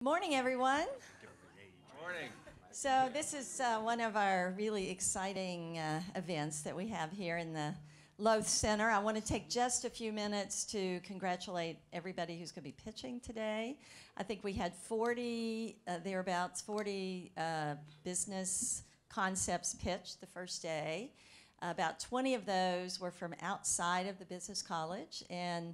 Morning, everyone. Morning. So this is one of our really exciting events that we have here in the Loth Center. I want to take just a few minutes to congratulate everybody who's going to be pitching today. I think we had 40 business concepts pitched the first day. About 20 of those were from outside of the business college, and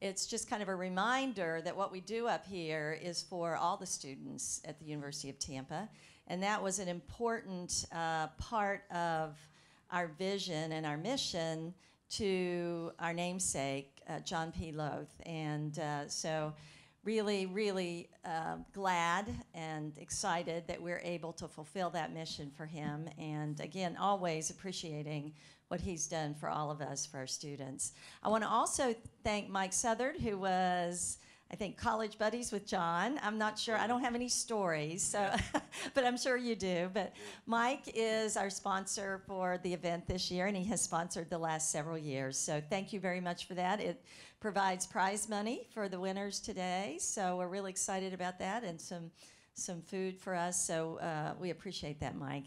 it's just kind of a reminder that what we do up here is for all the students at the University of Tampa, and that was an important part of our vision and our mission to our namesake, John P. Loth. And so really glad and excited that we're able to fulfill that mission for him. And again, always appreciating what he's done for all of us, for our students. I want to also thank Mike Southard, who was, I think, college buddies with John. I'm not sure, I don't have any stories, so but I'm sure you do. But Mike is our sponsor for the event this year, and he has sponsored the last several years. So thank you very much for that. It provides prize money for the winners today, so we're really excited about that, and some food for us, so we appreciate that, Mike.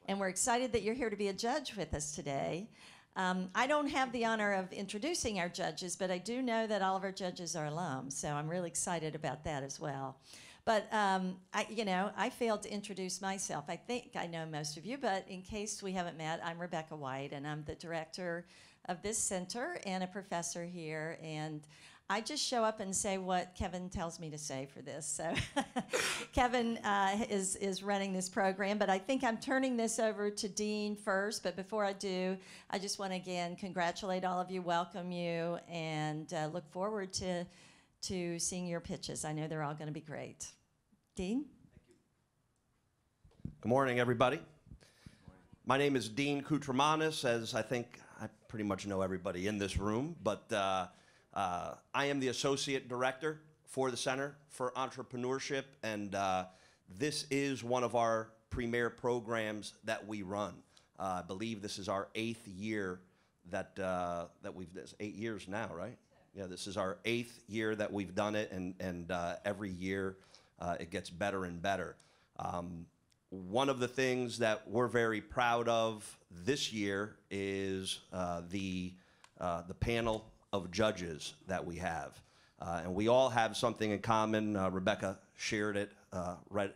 And we're excited that you're here to be a judge with us today. I don't have the honor of introducing our judges, but I do know that all of our judges are alums, so I'm really excited about that as well. But I failed to introduce myself. I think I know most of you, but in case we haven't met, I'm Rebecca White, and I'm the director of this center and a professor here. And I just show up and say what Kevin tells me to say for this. So Kevin is running this program, but I think I'm turning this over to Dean first. But before I do, I just want to again congratulate all of you, welcome you, and look forward to seeing your pitches. I know they're all going to be great. Dean? Thank you. Good morning, everybody. My name is Dean Koutramanis, as I think I pretty much know everybody in this room, but I am the Associate Director for the Center for Entrepreneurship, and this is one of our premier programs that we run. I believe this is our 8th year that we've, this 8 years now, right? Yeah, this is our 8th year that we've done it, and every year it gets better and better. One of the things that we're very proud of this year is the panel of judges that we have. And we all have something in common. Rebecca shared it right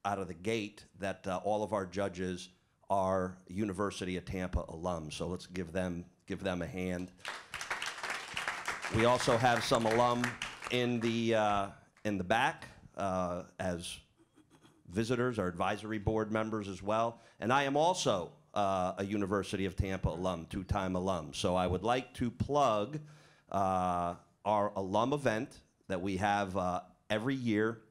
out of the gate, that all of our judges are University of Tampa alums. So let's give them a hand. We also have some alum in the back as visitors, our advisory board members as well. And I am also a University of Tampa alum, 2-time alum. So I would like to plug our alum event that we have every year.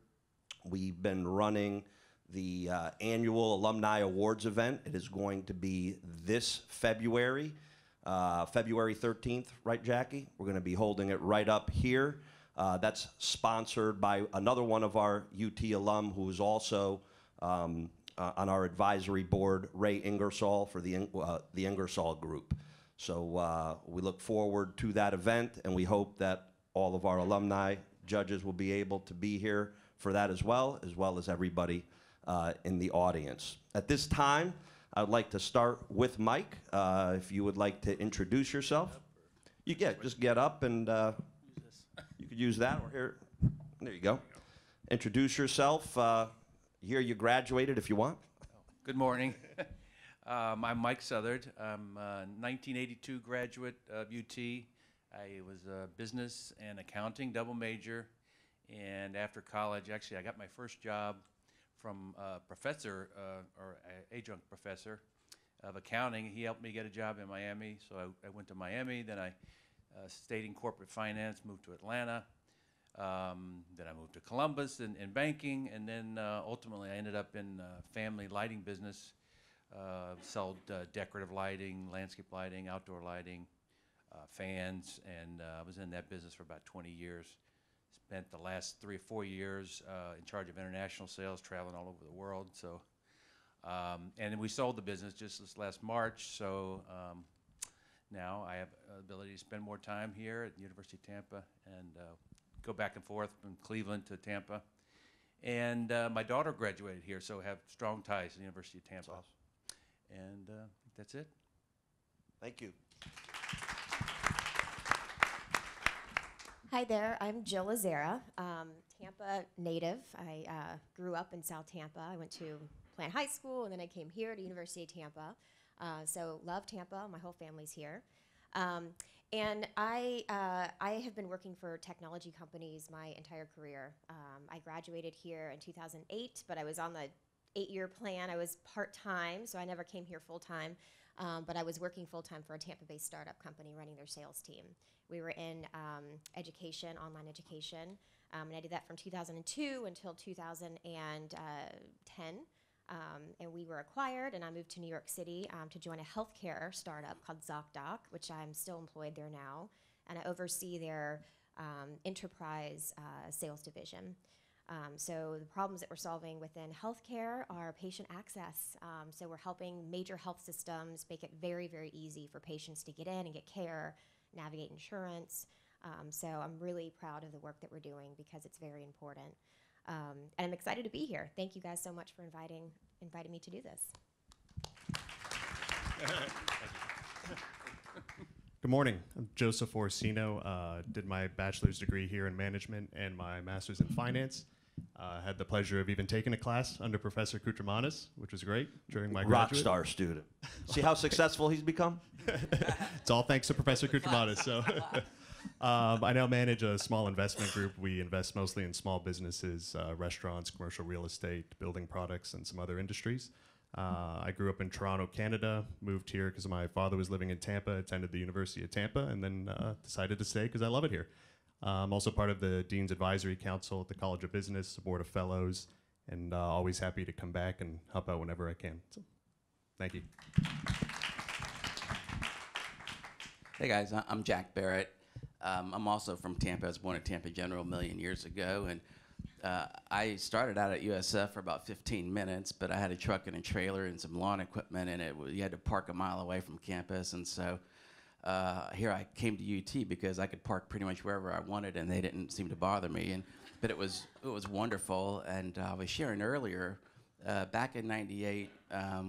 We've been running the annual Alumni Awards event. It is going to be this February, February 13th, right, Jackie? We're going to be holding it right up here. That's sponsored by another one of our UT alum who is also on our advisory board, Ray Ingersoll, for the Ingersoll Group. So we look forward to that event, and we hope that all of our alumni judges will be able to be here for that as well as everybody in the audience. At this time, I'd like to start with Mike. If you would like to introduce yourself. You just get up and you could use that or here. There you go. Introduce yourself. Year you graduated if you want. Good morning. I'm Mike Southard. I'm a 1982 graduate of UT. I was a business and accounting double major, and after college, actually, I got my first job from a professor or adjunct professor of accounting. He helped me get a job in Miami, so I went to Miami. Then I stayed in corporate finance, moved to Atlanta. Then I moved to Columbus in banking, and then ultimately I ended up in family lighting business. Sold decorative lighting, landscape lighting, outdoor lighting, fans, and I was in that business for about 20 years. Spent the last 3 or 4 years in charge of international sales, traveling all over the world. So, and then we sold the business just this last March. So now I have the ability to spend more time here at the University of Tampa and go back and forth from Cleveland to Tampa. And my daughter graduated here, so have strong ties to the University of Tampa. That's awesome. And that's it. Thank you. Hi there, I'm Jill Lazara, Tampa native. I grew up in South Tampa. I went to Plant High School, and then I came here to University of Tampa. So love Tampa, my whole family's here. And I have been working for technology companies my entire career. I graduated here in 2008, but I was on the 8-year plan. I was part-time, so I never came here full-time. But I was working full-time for a Tampa-based startup company running their sales team. We were in education, online education, and I did that from 2002 until 2010. And we were acquired, and I moved to New York City to join a healthcare startup called ZocDoc, which I'm still employed there now, and I oversee their enterprise sales division. So the problems that we're solving within healthcare are patient access. So we're helping major health systems make it very, very easy for patients to get in and get care, navigate insurance. So I'm really proud of the work that we're doing because it's very important. And I'm excited to be here. Thank you guys so much for inviting me to do this. Good morning. I'm Joseph Orsino. Did my bachelor's degree here in management and my master's in finance. Had the pleasure of even taking a class under Professor Koutramanis, which was great during my Rock graduate. star student. See how successful he's become? It's all thanks to Professor Koutramanis. So, I now manage a small investment group. We invest mostly in small businesses, restaurants, commercial real estate, building products, and some other industries. I grew up in Toronto, Canada, moved here because my father was living in Tampa, attended the University of Tampa, and then decided to stay because I love it here. I'm also part of the Dean's Advisory Council at the College of Business, a board of fellows, and always happy to come back and help out whenever I can. So, thank you. Hey guys, I'm Jack Barrett. I'm also from Tampa. I was born in Tampa General a million years ago, and I started out at USF for about 15 minutes, but I had a truck and a trailer and some lawn equipment, and you had to park a mile away from campus, and so here I came to UT because I could park pretty much wherever I wanted, and they didn't seem to bother me. But it was wonderful, and I was sharing earlier. Back in '98,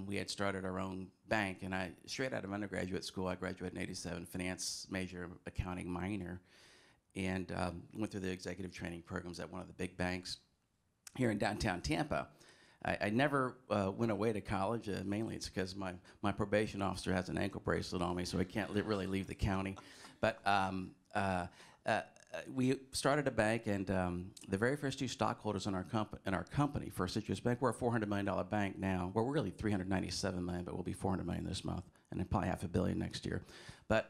we had started our own bank, and straight out of undergraduate school, I graduated in '87, finance major, accounting minor, and went through the executive training programs at one of the big banks here in downtown Tampa. I never went away to college. Mainly it's because my probation officer has an ankle bracelet on me, so I can't really leave the county. But we started a bank, and the very first two stockholders in our company, First Citrus Bank, we're a $400 million bank now. We're really $397 million, but we'll be $400 million this month, and then probably $500 million next year. But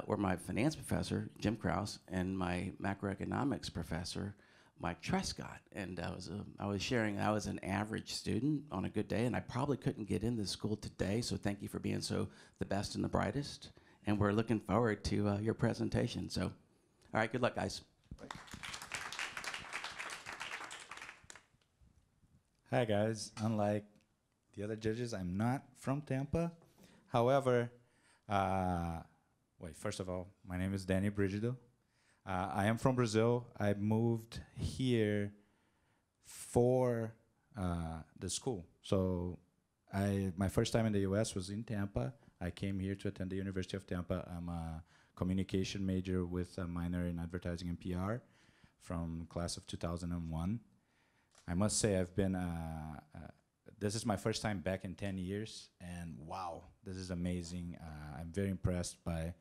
we're my finance professor, Jim Krause, and my macroeconomics professor, Mike Trescott. And I was sharing I was an average student on a good day, and I probably couldn't get into school today, so thank you for being the best and the brightest. And we're looking forward to your presentation. So, all right, good luck, guys. Hi, guys. Unlike the other judges, I'm not from Tampa. However, first of all, my name is Danny Brigido. I am from Brazil. I moved here for the school. So my first time in the U.S. was in Tampa. I came here to attend the University of Tampa. I'm a communication major with a minor in advertising and PR from class of 2001. I must say I've been, this is my first time back in 10 years, and wow, this is amazing. I'm very impressed by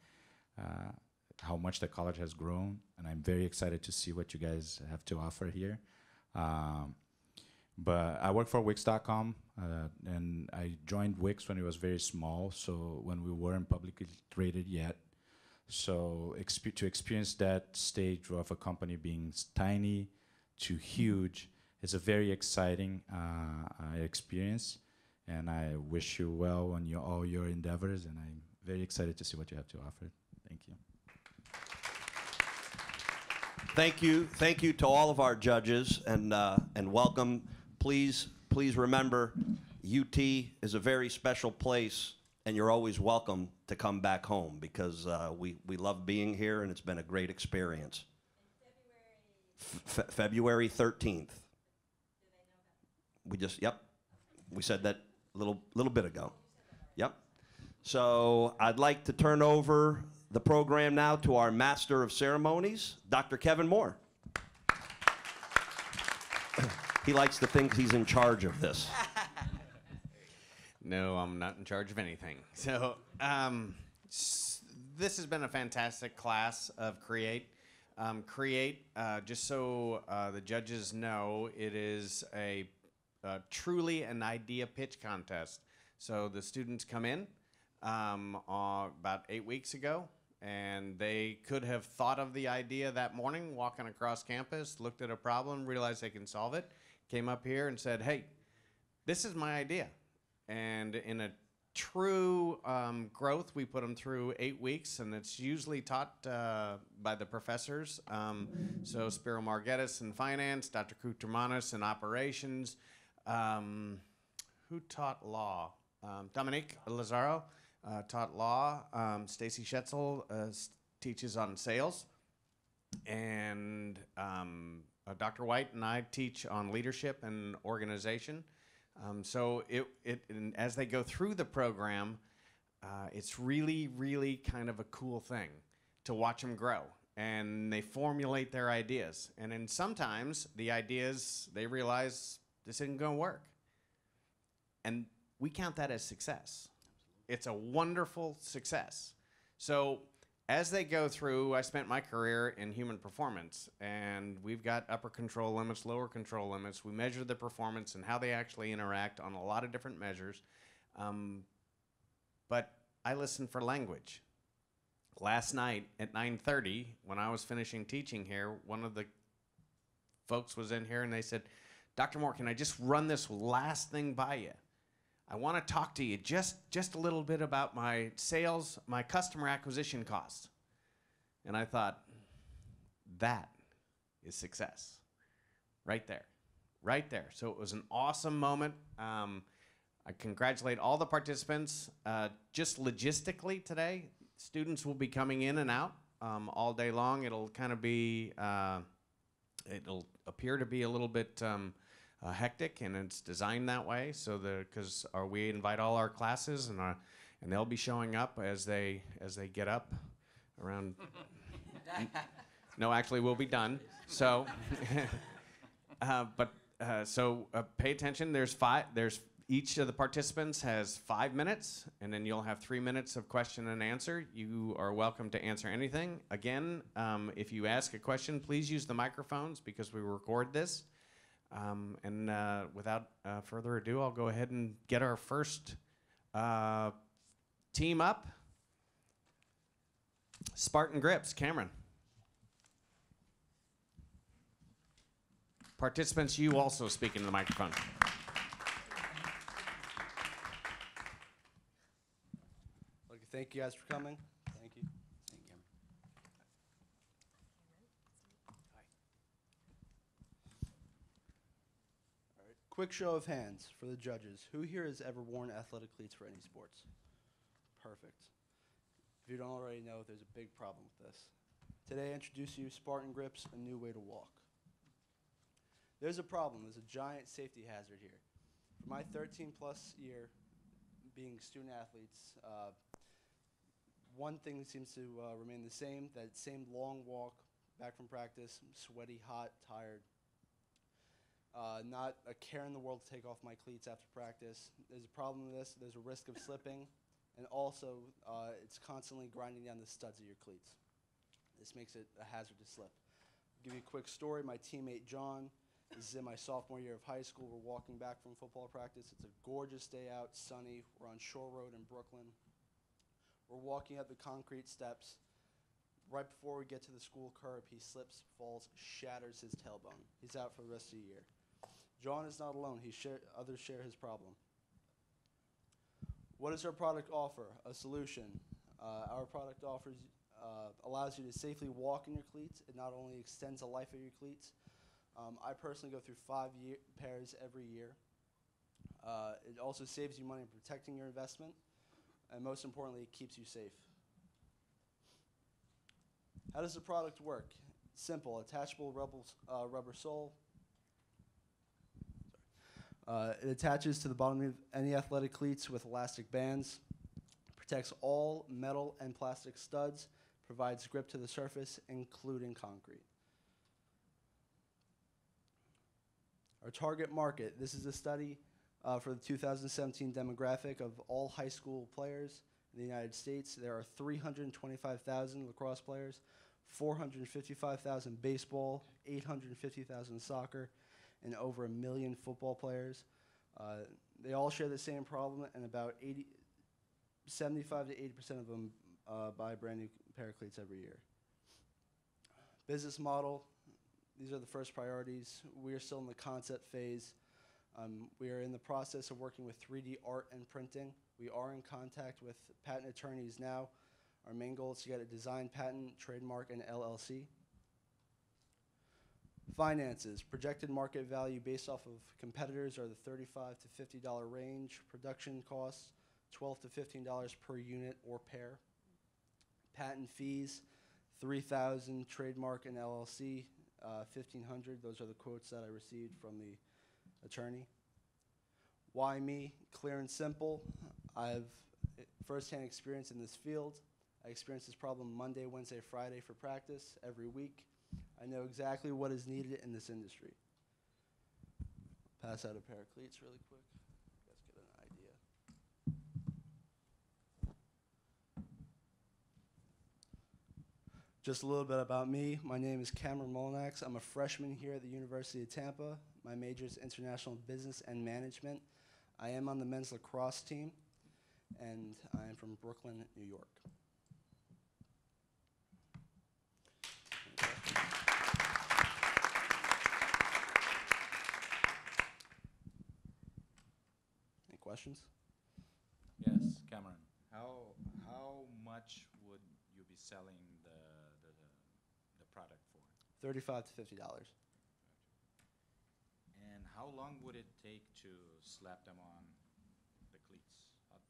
how much the college has grown, and I'm very excited to see what you guys have to offer here. But I work for Wix.com, and I joined Wix when it was very small, so when we weren't publicly traded yet. So to experience that stage of a company being tiny to huge is a very exciting experience, and I wish you well on all your endeavors, and I'm very excited to see what you have to offer. Thank you. Thank you to all of our judges, and welcome. Please remember, UT is a very special place, and you're always welcome to come back home because we love being here, and it's been a great experience. February 13th. Yep, we said that a little bit ago. Yep. So I'd like to turn over the program now to our Master of Ceremonies, Dr. Kevin Moore. He likes to think he's in charge of this. No, I'm not in charge of anything. So this has been a fantastic class of Create. Just so the judges know, it is a truly an idea pitch contest. So the students come in about 8 weeks ago, and they could have thought of the idea that morning, walking across campus, looked at a problem, realized they can solve it, came up here and said, hey, this is my idea. And in a true growth, we put them through 8 weeks, and it's usually taught by the professors. So Spiro Margetis in finance, Dr. Koutramanis in operations. Who taught law? Dominique Lazaro taught law. Stacy Schetzel teaches on sales. And Dr. White and I teach on leadership and organization. So and as they go through the program, it's really, really kind of a cool thing to watch them grow. And they formulate their ideas. And then sometimes the ideas, they realize this isn't going to work. And we count that as success. It's a wonderful success. So as they go through, I spent my career in human performance, and we've got upper control limits, lower control limits. We measure the performance and how they actually interact on a lot of different measures. But I listen for language. Last night at 9:30, when I was finishing teaching here, one of the folks was in here and they said, Dr. Moore, can I just run this last thing by you? I want to talk to you just a little bit about my sales, my customer acquisition costs. And I thought, that is success. Right there. Right there. So it was an awesome moment. I congratulate all the participants. Just logistically today, students will be coming in and out all day long. It'll kind of be, it'll appear to be a little bit hectic, and it's designed that way so because we invite all our classes, and they'll be showing up as they get up around. No, actually, we'll be done. So, pay attention. There's each of the participants has 5 minutes, and then you'll have 3 minutes of question and answer. You are welcome to answer anything. Again, if you ask a question, please use the microphones because we record this. Without further ado, I'll go ahead and get our first team up. Spartan Grips, Cameron. Participants, you also speak into the microphone. Okay, thank you guys for coming. Thank you. All right. Quick show of hands for the judges. Who here has ever worn athletic cleats for any sports? Perfect. If you don't already know, there's a big problem with this. Today I introduce you Spartan Grips, a new way to walk. There's a problem. There's a giant safety hazard here. For my 13-plus year being student athletes, one thing seems to remain the same, that same long walk back from practice, sweaty, hot, tired. Not a care in the world to take off my cleats after practice. There's a problem with this. There's a risk of slipping, and also it's constantly grinding down the studs of your cleats. This makes it a hazard to slip. I'll give you a quick story. My teammate John, this is in my sophomore year of high school. We're walking back from football practice. It's a gorgeous day out, sunny. We're on Shore Road in Brooklyn. We're walking up the concrete steps. Right before we get to the school curb, he slips, falls, shatters his tailbone. He's out for the rest of the year. John is not alone. Others share his problem. What does our product offer? A solution. Our product allows you to safely walk in your cleats. It not only extends the life of your cleats. I personally go through 5 pairs every year. It also saves you money in protecting your investment. And most importantly, it keeps you safe. How does the product work? Simple, attachable rubber sole. It attaches to the bottom of any athletic cleats with elastic bands, protects all metal and plastic studs, provides grip to the surface, including concrete. Our target market, this is a study for the 2017 demographic of all high school players in the United States. There are 325,000 lacrosse players, 455,000 baseball, 850,000 soccer, and over 1 million football players. They all share the same problem, and about 75 to 80% of them buy a brand new pair of cleats every year. Business model, these are the first priorities. We are still in the concept phase. We are in the process of working with 3D art and printing. We are in contact with patent attorneys now. Our main goal is to get a design patent, trademark, and LLC. Finances, projected market value based off of competitors are the $35 to $50 range. Production costs, $12 to $15 per unit or pair. Patent fees, $3,000, trademark and LLC, $1,500. Those are the quotes that I received from the attorney. Why me? Clear and simple. I have firsthand experience in this field. I experience this problem Monday, Wednesday, Friday for practice every week. I know exactly what is needed in this industry. Pass out a pair of cleats really quick. You guys get an idea. Just a little bit about me. My name is Cameron Molinax. I'm a freshman here at the University of Tampa. My major is international business and management. I am on the men's lacrosse team, and I am from Brooklyn, New York. Any questions? Yes, Cameron. How much would you be selling the product for? $35 to $50. And how long would it take to slap them on the cleats?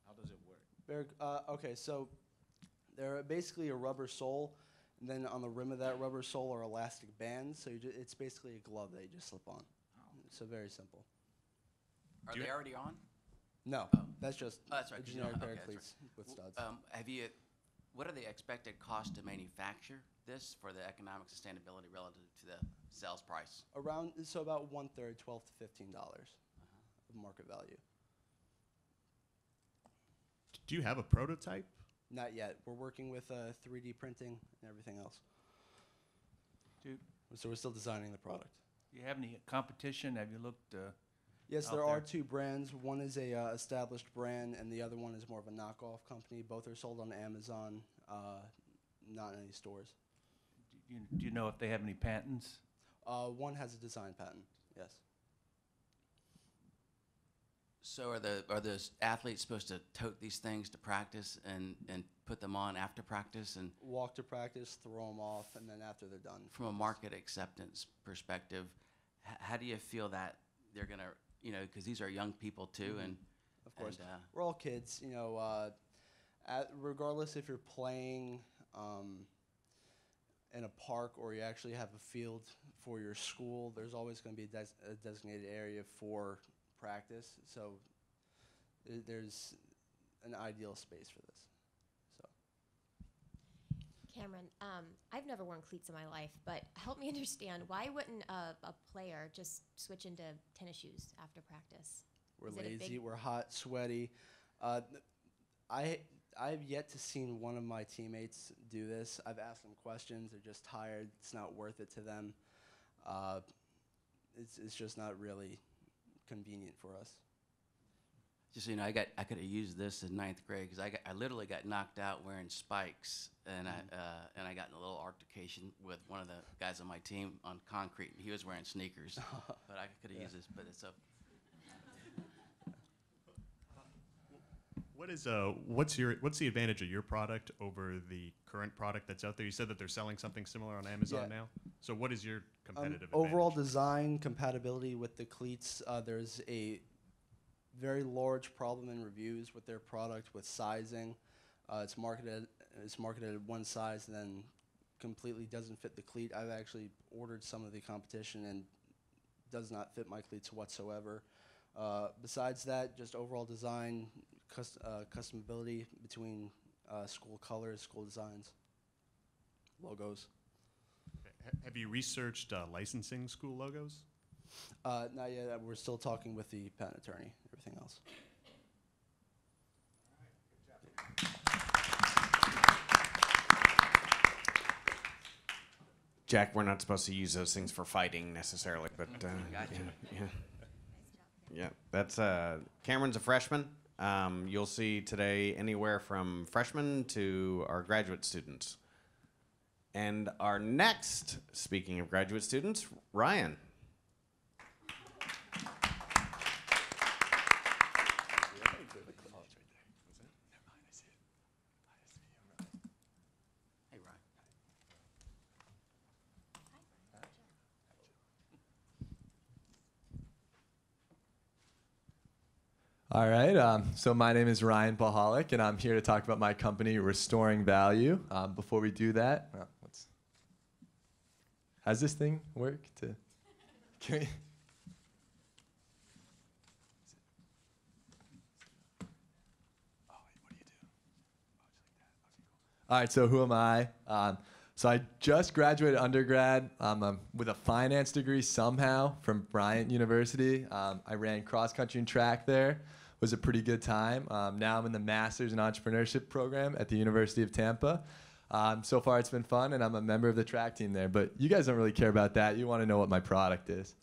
How does it work? Okay, so they're basically a rubber sole, and then on the rim of that rubber sole are elastic bands. So it's basically a glove that you just slip on. Oh. So very simple. Are they already on? No, Oh. that's just Oh, that's right, a 'cause you don't- generic pair okay, of that's cleats with studs. What are the expected costs to manufacture this for the economic sustainability relative to the sales price? So about 1/3, $12 to $15 of market value. Do you have a prototype? Not yet. We're working with 3D printing and everything else. So we're still designing the product. Do you have any competition? Have you looked? Yes, out there are there? 2 brands. One is a established brand, and the other one is more of a knockoff company. Both are sold on Amazon, not in any stores. Do you know if they have any patents? One has a design patent. Yes. So are the athletes supposed to tote these things to practice and put them on after practice? And Walk to practice, throw them off, and then after they're done. from a market acceptance perspective, how do you feel that they're gonna, because these are young people too, and Of course. and, We're all kids, regardless if you're playing in a park or you actually have a field for your school, there's always going to be a designated area for practice. So there's an ideal space for this. So Cameron, I've never worn cleats in my life, but help me understand, why wouldn't a player just switch into tennis shoes after practice? we're Is it a lazy, big- we're hot, sweaty. I've yet to seen one of my teammates do this. I've asked them questions. They're just tired. It's not worth it to them. It's just not really convenient for us. just so you know, I could have used this in 9th grade because I literally got knocked out wearing spikes, and I got in a little altercation with one of the guys on my team on concrete. He was wearing sneakers, but I could have used this. But it's a What's the advantage of your product over the current product that's out there? You said that they're selling something similar on Amazon Yeah. now. So what is your competitive Overall advantage? design compatibility with the cleats. There's a very large problem in reviews with their product with sizing. It's marketed at one size and then completely doesn't fit the cleat. I've actually ordered some of the competition and does not fit my cleats whatsoever. Besides that, just overall design, customability between school colors, school designs, logos. Have you researched licensing school logos? Not yet. We're still talking with the patent attorney. Everything else. Jack, we're not supposed to use those things for fighting necessarily, but Gotcha. yeah. That's Cameron's a freshman. You'll see today anywhere from freshmen to our graduate students. And our next, speaking of graduate students, Ryan. Hey, Ryan. All right, so my name is Ryan Pahalik, and I'm here to talk about my company, Restoring Value. Before we do that, how's this thing work? Can we? All right, so who am I? So I just graduated undergrad with a finance degree somehow from Bryant University. I ran cross country and track there. Was a pretty good time. Now I'm in the Master's in Entrepreneurship program at the University of Tampa. So far it's been fun, and I'm a member of the track team there. But you guys don't really care about that. You want to know what my product is.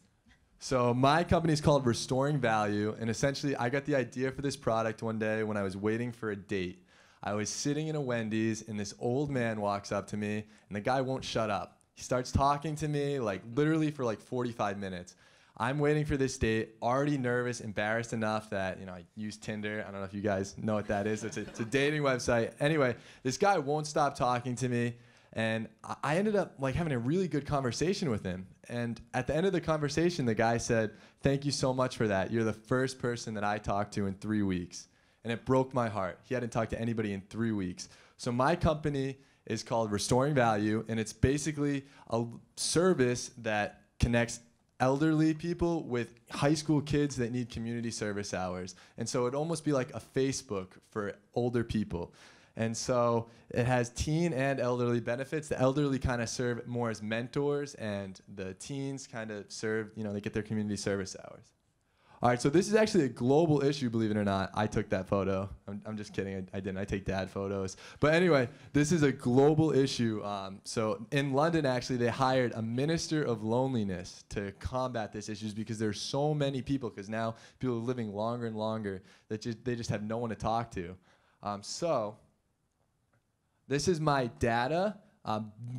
So my company is called Restoring Value, and essentially I got the idea for this product one day when I was waiting for a date. I was sitting in a Wendy's, and this old man walks up to me, and the guy won't shut up. He starts talking to me, like literally for like 45 minutes. I'm waiting for this date, already nervous, embarrassed enough that, I use Tinder. I don't know if you guys know what that is. It's a dating website. Anyway, this guy won't stop talking to me, and I ended up like having a really good conversation with him. And at the end of the conversation, the guy said, "Thank you so much for that. You're the first person that I talked to in 3 weeks." And it broke my heart. He hadn't talked to anybody in 3 weeks. So my company is called Restoring Value, and it's basically a service that connects elderly people with high school kids that need community service hours. And so it'd almost be like a Facebook for older people. And so it has teen and elderly benefits. The elderly kind of serve more as mentors, and the teens kind of serve, they get their community service hours. All right, so this is actually a global issue, believe it or not. I took that photo. I'm just kidding. I didn't. I take dad photos. But anyway, this is a global issue. So in London, actually, they hired a minister of loneliness to combat these issues because there's so many people, because now people are living longer and longer, that they just have no one to talk to. So this is my data.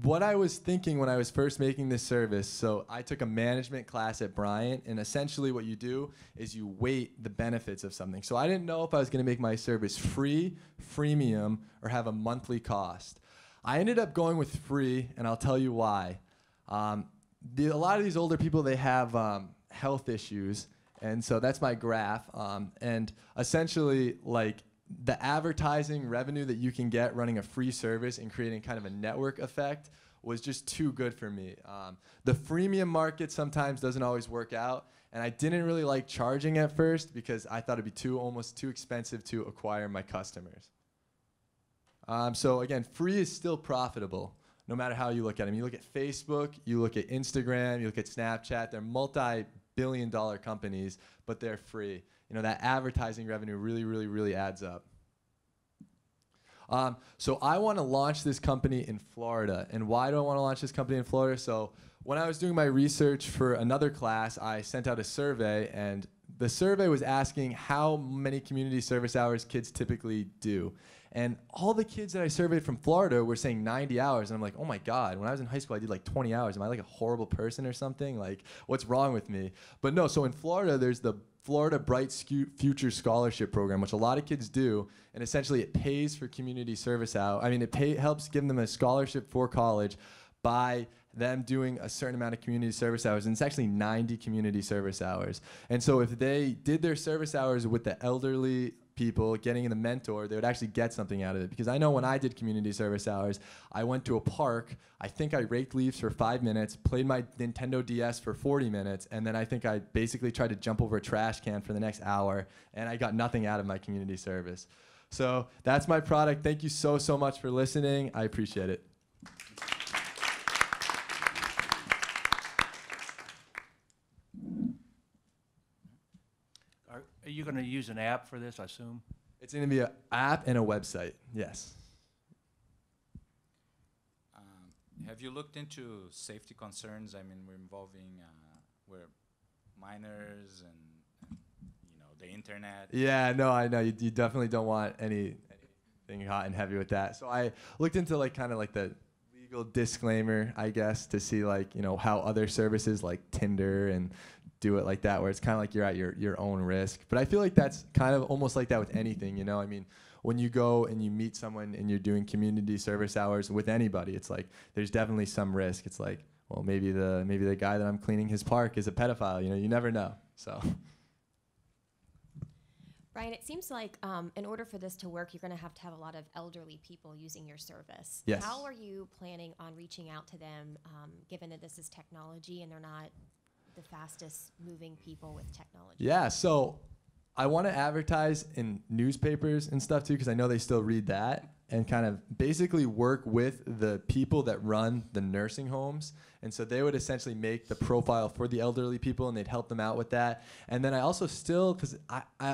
What I was thinking when I was first making this service, so I took a management class at Bryant, and essentially what you do is you weight the benefits of something. So I didn't know if I was going to make my service free, freemium, or have a monthly cost. I ended up going with free, and I'll tell you why. A lot of these older people, they have health issues, and so that's my graph. And essentially, like, the advertising revenue that you can get running a free service and creating kind of a network effect was just too good for me. The freemium market sometimes doesn't always work out, and I didn't really like charging at first because I thought it'd be almost too expensive to acquire my customers. So again, free is still profitable, no matter how you look at them. You look at Facebook, you look at Instagram, you look at Snapchat. They're multi-billion-dollar companies, but they're free. That advertising revenue really, really, really adds up. So I want to launch this company in Florida. And why do I want to launch this company in Florida? So when I was doing my research for another class, I sent out a survey, and the survey was asking how many community service hours kids typically do. And all the kids that I surveyed from Florida were saying 90 hours. And I'm like, oh my God, when I was in high school, I did like 20 hours. Am I like a horrible person or something? Like, what's wrong with me? But no, so in Florida, there's the Florida Bright Future Scholarship Program, which a lot of kids do. And essentially it pays for community service hours. I mean, it helps give them a scholarship for college by them doing a certain amount of community service hours, and it's actually 90 community service hours. And so if they did their service hours with the elderly people, getting the mentor, they would actually get something out of it. Because I know when I did community service hours, I went to a park, I think I raked leaves for 5 minutes, played my Nintendo DS for 40 minutes, and then I think I basically tried to jump over a trash can for the next hour, and I got nothing out of my community service. So that's my product. Thank you so, so much for listening. I appreciate it. Are you going to use an app for this, I assume? It's going to be an app and a website, yes. Have you looked into safety concerns? I mean, we're involving we're minors and the internet. Yeah, no, I know. You definitely don't want anything hot and heavy with that. So I looked into kind of the legal disclaimer, I guess, to see how other services like Tinder and do it like that, where it's kind of like you're at your own risk. But I feel like that's kind of almost like that with anything, I mean, when you go and you meet someone and you're doing community service hours with anybody, it's like there's definitely some risk. It's like, well, maybe the guy that I'm cleaning his park is a pedophile. You never know. So. Brian, it seems like in order for this to work, you're going to have a lot of elderly people using your service. Yes. How are you planning on reaching out to them, given that this is technology and they're not the fastest moving people with technology? Yeah, so I want to advertise in newspapers and stuff too, because I know they still read that, and kind of basically work with the people that run the nursing homes. And so they would essentially make the profile for the elderly people, and they'd help them out with that. And then I also still, because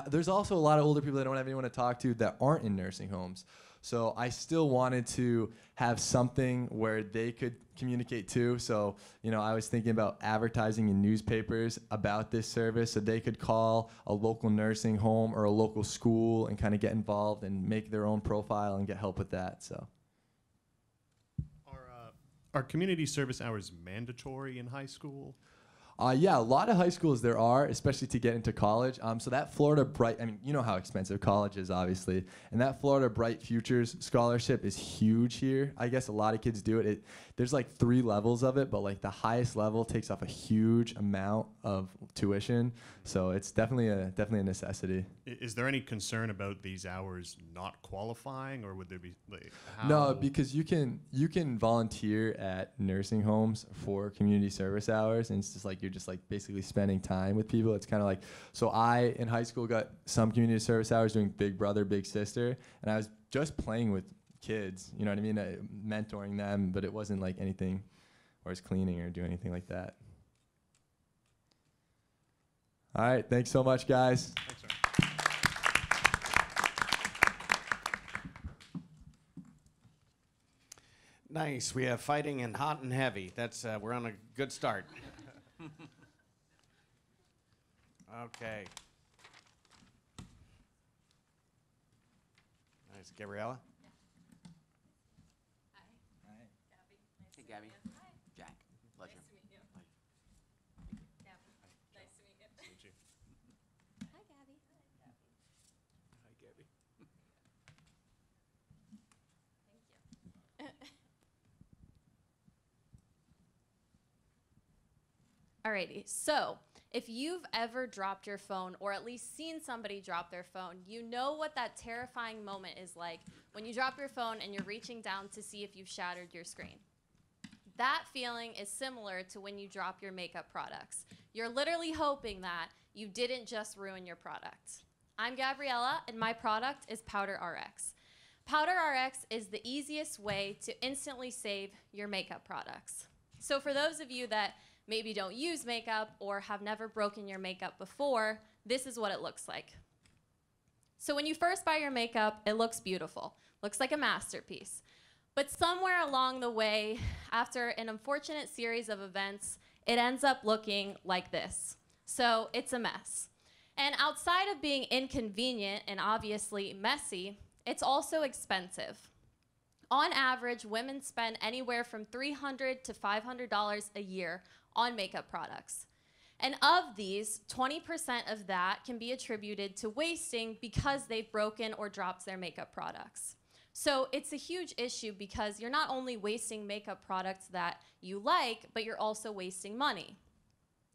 there's also a lot of older people that don't have anyone to talk to that aren't in nursing homes. So I still wanted to have something where they could communicate too. So, I was thinking about advertising in newspapers about this service so they could call a local nursing home or a local school and kind of get involved and make their own profile and get help with that. So, Are community service hours mandatory in high school? Yeah, a lot of high schools there are, especially to get into college. So that Florida Bright, I mean, you know how expensive college is, obviously. And that Florida Bright Futures scholarship is huge here. I guess a lot of kids do it. There's 3 levels of it, but the highest level takes up a huge amount of tuition. So it's definitely a necessity. Is there any concern about these hours not qualifying, or would there be how? No, because you can volunteer at nursing homes for community service hours, and it's just you're just basically spending time with people. It's kind of so I in high school got some community service hours doing Big Brother, Big Sister, and I was just playing with kids, you know what I mean, mentoring them, but it wasn't anything, or as cleaning or doing anything like that. All right, thanks so much, guys. Thanks, sir. Nice. We have fighting and hot and heavy. That's we're on a good start. Okay. Nice, Gabriella. Hey, Gabby. Jack. Pleasure. Hi, Gabby. Alrighty, so if you've ever dropped your phone, or at least seen somebody drop their phone, you know what that terrifying moment is like when you drop your phone and you're reaching down to see if you've shattered your screen. That feeling is similar to when you drop your makeup products. You're literally hoping that you didn't just ruin your product. I'm Gabriella, and my product is Powder RX. Powder RX is the easiest way to instantly save your makeup products. So for those of you that maybe don't use makeup or have never broken your makeup before, this is what it looks like. So when you first buy your makeup, it looks beautiful. Looks like a masterpiece. But somewhere along the way, after an unfortunate series of events, it ends up looking like this. So it's a mess. And outside of being inconvenient and obviously messy, it's also expensive. On average, women spend anywhere from $300 to $500 a year on makeup products. And of these, 20% of that can be attributed to wasting because they've broken or dropped their makeup products. So it's a huge issue because you're not only wasting makeup products that you like, but you're also wasting money.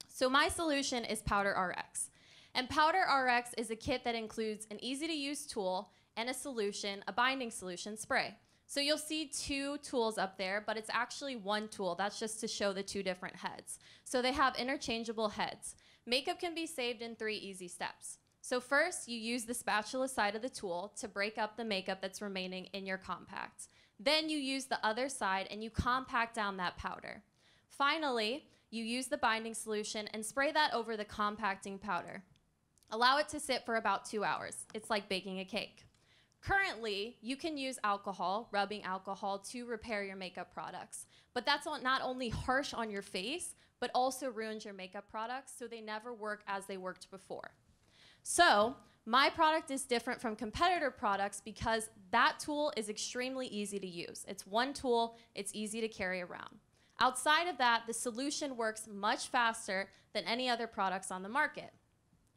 So my solution is Powder RX. And Powder RX is a kit that includes an easy-to-use tool and a solution, a binding solution spray. So you'll see 2 tools up there, but it's actually 1 tool. That's just to show the 2 different heads. So they have interchangeable heads. Makeup can be saved in 3 easy steps. So first, you use the spatula side of the tool to break up the makeup that's remaining in your compact. Then you use the other side and you compact down that powder. Finally, you use the binding solution and spray that over the compacting powder. Allow it to sit for about 2 hours. It's like baking a cake. Currently, you can use alcohol, rubbing alcohol, to repair your makeup products. But that's not only harsh on your face, but also ruins your makeup products, so they never work as they worked before. So, my product is different from competitor products because that tool is extremely easy to use. It's 1 tool, it's easy to carry around. Outside of that, the solution works much faster than any other products on the market.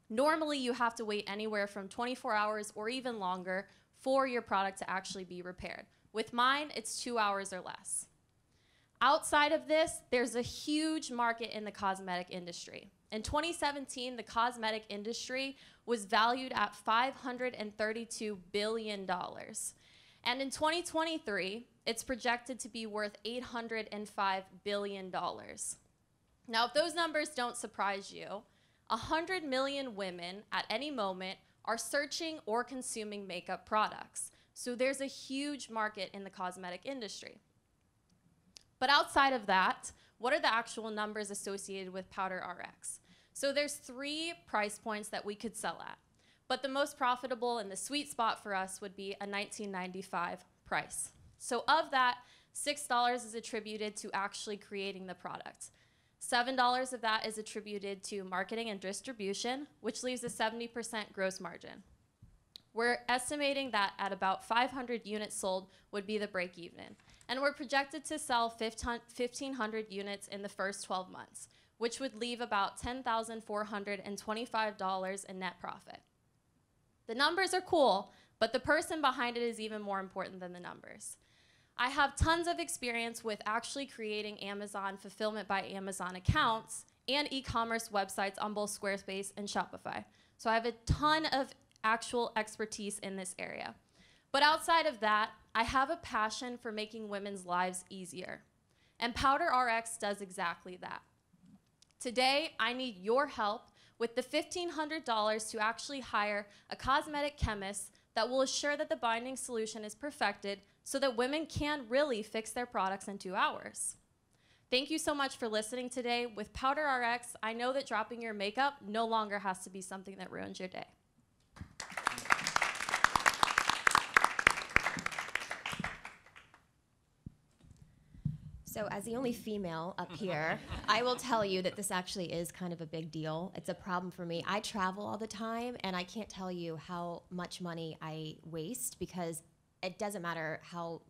Normally, you have to wait anywhere from 24 hours or even longer for your product to actually be repaired. With mine, it's 2 hours or less. Outside of this, there's a huge market in the cosmetic industry. In 2017, the cosmetic industry was valued at $532 billion. And in 2023, it's projected to be worth $805 billion. Now, if those numbers don't surprise you, 100 million women at any moment are searching or consuming makeup products. So there's a huge market in the cosmetic industry. But outside of that, what are the actual numbers associated with Powder RX? So there's 3 price points that we could sell at. But the most profitable and the sweet spot for us would be a $19.95 price. So of that, $6 is attributed to actually creating the product. $7 of that is attributed to marketing and distribution, which leaves a 70% gross margin. We're estimating that at about 500 units sold would be the break even. And we're projected to sell 1,500 units in the first 12 months, which would leave about $10,425 in net profit. The numbers are cool, but the person behind it is even more important than the numbers. I have tons of experience with actually creating Amazon Fulfillment by Amazon accounts and e-commerce websites on both Squarespace and Shopify. So I have a ton of actual expertise in this area. But outside of that, I have a passion for making women's lives easier. And Powder RX does exactly that. Today, I need your help with the $1,500 to actually hire a cosmetic chemist that will assure that the binding solution is perfected so that women can really fix their products in 2 hours. Thank you so much for listening today. With Powder RX, I know that dropping your makeup no longer has to be something that ruins your day. So as the only female up here, I will tell you that this actually is kind of a big deal. It's a problem for me. I travel all the time, and I can't tell you how much money I waste because it doesn't matter how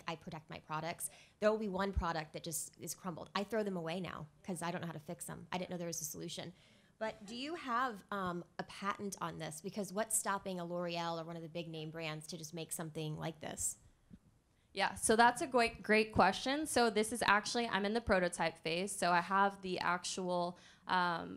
I protect my products. There will be one product that just is crumbled. I throw them away now because I don't know how to fix them. I didn't know there was a solution. But do you have a patent on this? Because what's stopping a L'Oreal or one of the big name brands to just make something like this? Yeah, so that's a great question. So this is actually, I'm in the prototype phase. So I have the actual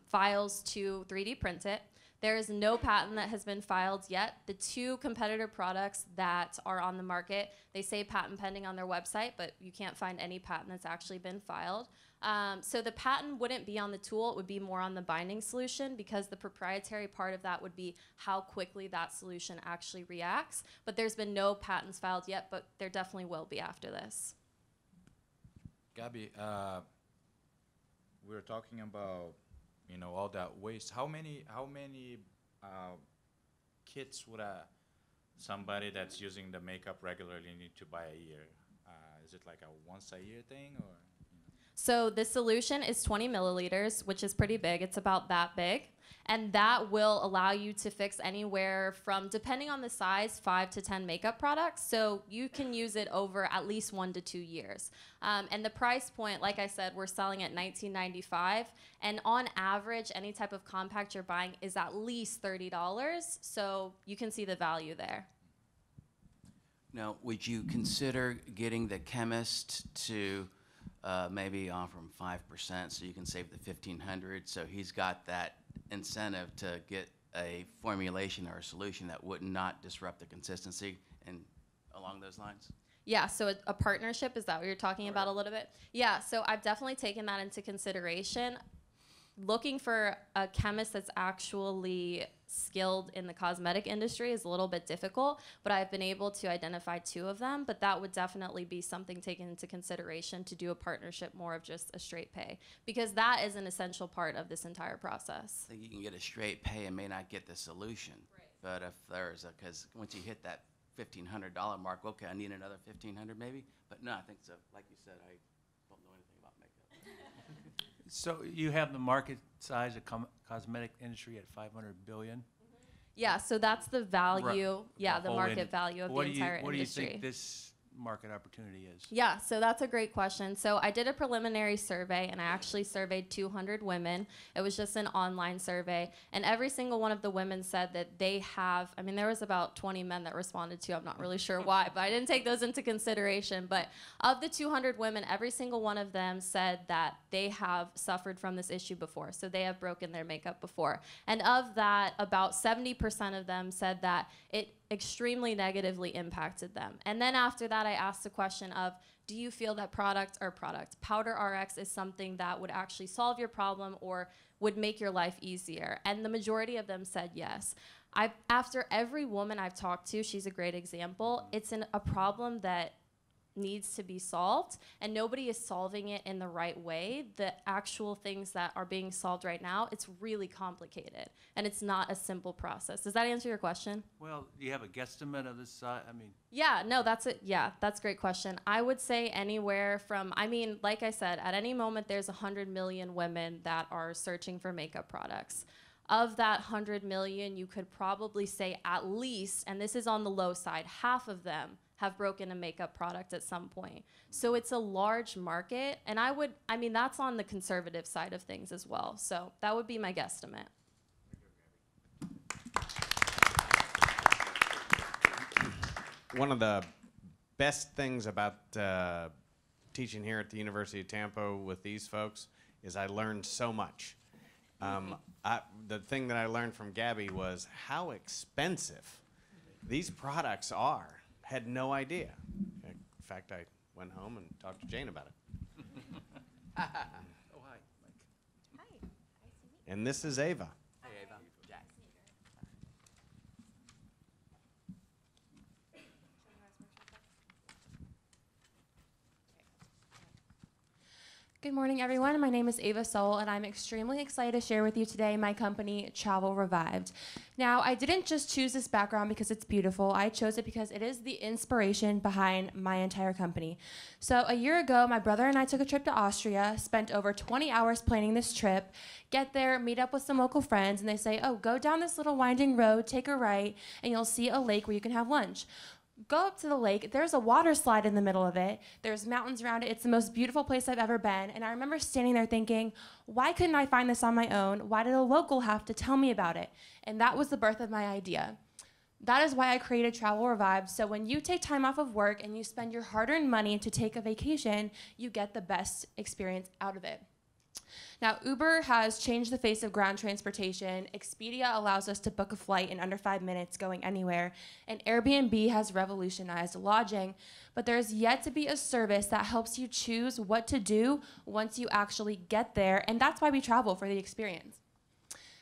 files to 3D print it. There is no patent that has been filed yet. The 2 competitor products that are on the market, they say patent pending on their website, but you can't find any patent that's actually been filed. So the patent wouldn't be on the tool, it would be more on the binding solution because the proprietary part of that would be how quickly that solution actually reacts. But there's been no patents filed yet, but there definitely will be after this. Gabby, we were talking about all that waste. How many kits would somebody that's using the makeup regularly need to buy a year? Is it like a once a year thing or? So the solution is 20 milliliters, which is pretty big. It's about that big. And that will allow you to fix anywhere from, depending on the size, 5 to 10 makeup products. So you can use it over at least 1 to 2 years. And the price point, like I said, we're selling at $19.95. And on average, any type of compact you're buying is at least $30. So you can see the value there. Now, would you consider getting the chemist to maybe offer him 5% so you can save the $1,500? So he's got that incentive to get a formulation or a solution that would not disrupt the consistency and along those lines? Yeah, so a partnership, is that what you're talking about a little bit? Yeah, so I've definitely taken that into consideration. Looking for a chemist that's actually skilled in the cosmetic industry is a little bit difficult, but I've been able to identify 2 of them, but that would definitely be something taken into consideration to do a partnership more of just a straight pay, because that is an essential part of this entire process. I think you can get a straight pay and may not get the solution. Right. But if there's a, because once you hit that $1,500 mark, okay, I need another $1,500 maybe. But no, I think so. Like you said, I don't know anything about makeup. So you have the market size of cosmetic industry at 500 billion. Yeah, so that's the value, yeah, the whole market value of the entire What do you industry. think this market opportunity is? Yeah, so that's a great question. So I did a preliminary survey, and I actually surveyed 200 women. It was just an online survey, and every single one of the women said that they have, I mean, there was about 20 men that responded to, I'm not really sure why, but I didn't take those into consideration. But of the 200 women, every single one of them said that they have suffered from this issue before, so they have broken their makeup before. And of that, about 70% of them said that it extremely negatively impacted them. And then after that, I asked the question of, do you feel that Powder RX is something that would actually solve your problem or would make your life easier? And the majority of them said yes. After every woman I've talked to, she's a great example, it's a problem that needs to be solved, and nobody is solving it in the right way. The actual things that are being solved right now, it's really complicated, and it's not a simple process. Does that answer your question? Well, do you have a guesstimate of this size? I mean, Yeah, no, that's it. Yeah, that's a great question. I would say anywhere from, I mean, like I said, at any moment there's 100 million women that are searching for makeup products. Of that 100 million, you could probably say at least, and this is on the low side, half of them have broken a makeup product at some point. So it's a large market, and I mean, that's on the conservative side of things as well. So that would be my guesstimate. One of the best things about teaching here at the University of Tampa with these folks is I learned so much. The thing that I learned from Gabby was how expensive these products are. Had no idea. In fact, I went home and talked to Jane about it. oh, hi, Mike. Hi. And this is Ava. Hey, Ava. Jack. Good morning, everyone. My name is Ava Soul, and I'm extremely excited to share with you today my company, Travel Revived. Now, I didn't just choose this background because it's beautiful. I chose it because it is the inspiration behind my entire company. So a year ago, my brother and I took a trip to Austria, spent over 20 hours planning this trip, get there, meet up with some local friends, and they say, oh, go down this little winding road, take a right, and you'll see a lake where you can have lunch. Go up to the lake, there's a water slide in the middle of it, there's mountains around it, it's the most beautiful place I've ever been, and I remember standing there thinking, why couldn't I find this on my own? Why did a local have to tell me about it? And that was the birth of my idea. That is why I created Travel Revived, so when you take time off of work and you spend your hard-earned money to take a vacation, you get the best experience out of it. Now, Uber has changed the face of ground transportation. Expedia allows us to book a flight in under 5 minutes going anywhere. And Airbnb has revolutionized lodging. But there's yet to be a service that helps you choose what to do once you actually get there. And that's why we travel, for the experience.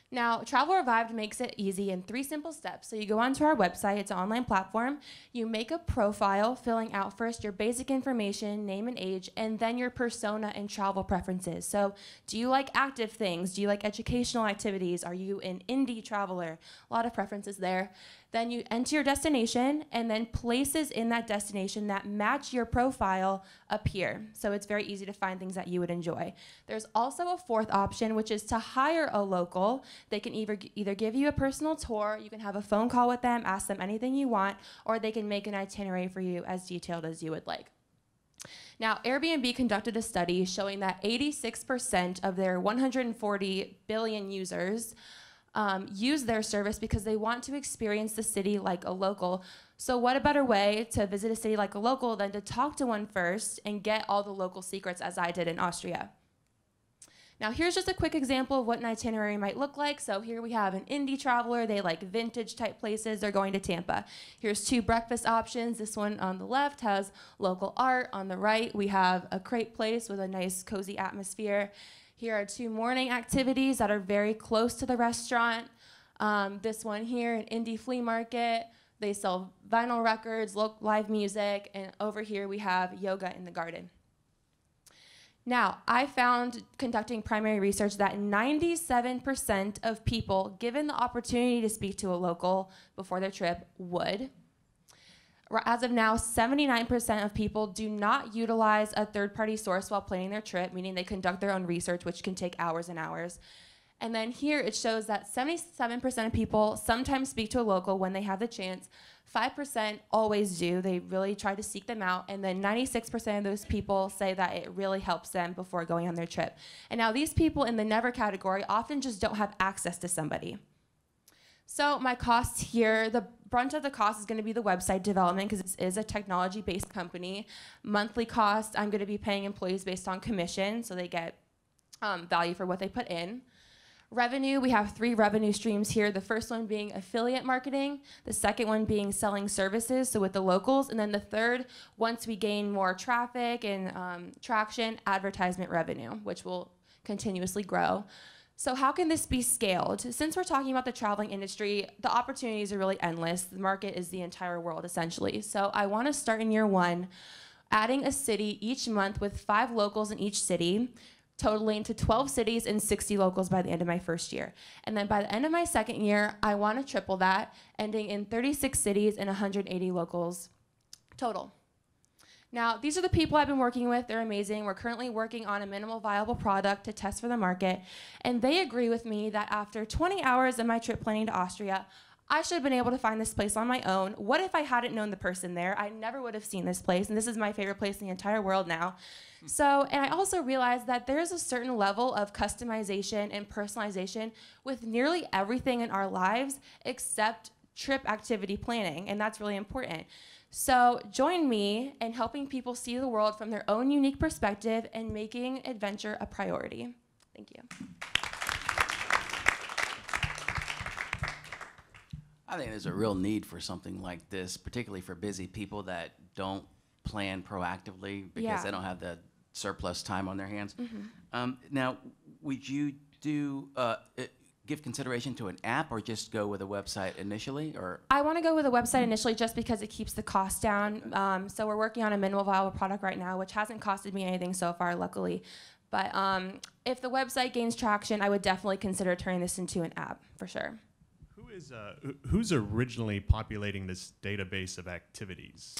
Now, Travel Revived makes it easy in 3 simple steps. So you go onto our website, it's an online platform, you make a profile, filling out first your basic information, name and age, and then your persona and travel preferences. So do you like active things? Do you like educational activities? Are you an indie traveler? A lot of preferences there. Then you enter your destination, and then places in that destination that match your profile appear. So it's very easy to find things that you would enjoy. There's also a 4th option, which is to hire a local. They can either give you a personal tour, you can have a phone call with them, ask them anything you want, or they can make an itinerary for you as detailed as you would like. Now, Airbnb conducted a study showing that 86% of their 140 billion users use their service because they want to experience the city like a local. So what a better way to visit a city like a local than to talk to one first and get all the local secrets, as I did in Austria. Now here's just a quick example of what an itinerary might look like. So here we have an indie traveler. They like vintage type places. They're going to Tampa. Here's 2 breakfast options. This one on the left has local art. On the right, we have a crepe place with a nice cozy atmosphere. Here are 2 morning activities that are very close to the restaurant. This one here, an indie flea market. They sell vinyl records, live music, and over here we have yoga in the garden. Now, I found, conducting primary research, that 97% of people, given the opportunity to speak to a local before their trip, would. As of now, 79% of people do not utilize a third-party source while planning their trip, meaning they conduct their own research, which can take hours and hours. And then here it shows that 77% of people sometimes speak to a local when they have the chance. 5% always do. They really try to seek them out. And then 96% of those people say that it really helps them before going on their trip. And now these people in the never category often just don't have access to somebody. So my costs here, the brunt of the cost is going to be the website development because this is a technology-based company. Monthly cost, I'm going to be paying employees based on commission, so they get value for what they put in. Revenue, we have 3 revenue streams here. The first one being affiliate marketing, the second one being selling services, so with the locals, and then the third, once we gain more traffic and traction, advertisement revenue, which will continuously grow. So how can this be scaled? Since we're talking about the traveling industry, the opportunities are really endless. The market is the entire world, essentially. So I want to start in year 1, adding a city each month with 5 locals in each city, totaling to 12 cities and 60 locals by the end of my first year. And then by the end of my second year, I want to triple that, ending in 36 cities and 180 locals total. Now, these are the people I've been working with. They're amazing. We're currently working on a minimal viable product to test for the market. And they agree with me that after 20 hours of my trip planning to Austria, I should have been able to find this place on my own. What if I hadn't known the person there? I never would have seen this place, and this is my favorite place in the entire world now. So, and I also realized that there's a certain level of customization and personalization with nearly everything in our lives except trip activity planning, and that's really important. So join me in helping people see the world from their own unique perspective and making adventure a priority. Thank you. I think there's a real need for something like this, particularly for busy people that don't plan proactively because they don't have the surplus time on their hands. Now, would you give consideration to an app or just go with a website initially? Or I want to go with a website initially just because it keeps the cost down. So we're working on a minimal viable product right now, which hasn't costed me anything so far, luckily. But if the website gains traction, I would definitely consider turning this into an app for sure. Who's originally populating this database of activities?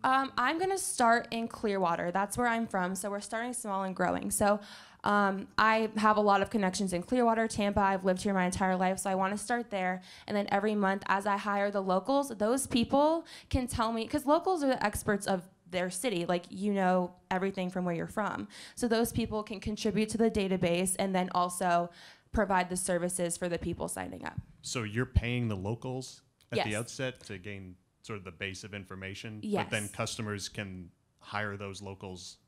I'm going to start in Clearwater. That's where I'm from. So we're starting small and growing. So I have a lot of connections in Clearwater, Tampa. I've lived here my entire life. So I want to start there. And then every month as I hire the locals, those people can tell me, because locals are the experts of their city, like you know everything from where you're from. So those people can contribute to the database and then also provide the services for the people signing up. So you're paying the locals at the Yes. outset to gain sort of the base of information, Yes. but then customers can hire those locals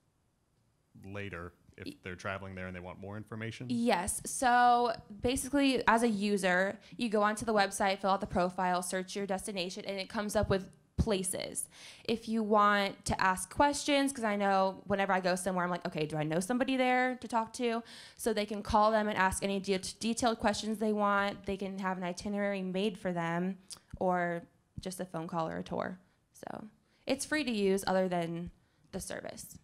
later if they're traveling there and they want more information? Yes. So basically, as a user, you go onto the website, fill out the profile, search your destination, and it comes up with places. If you want to ask questions, because I know whenever I go somewhere, I'm like, okay, do I know somebody there to talk to? So they can call them and ask any detailed questions they want. They can have an itinerary made for them or just a phone call or a tour. So it's free to use other than the service.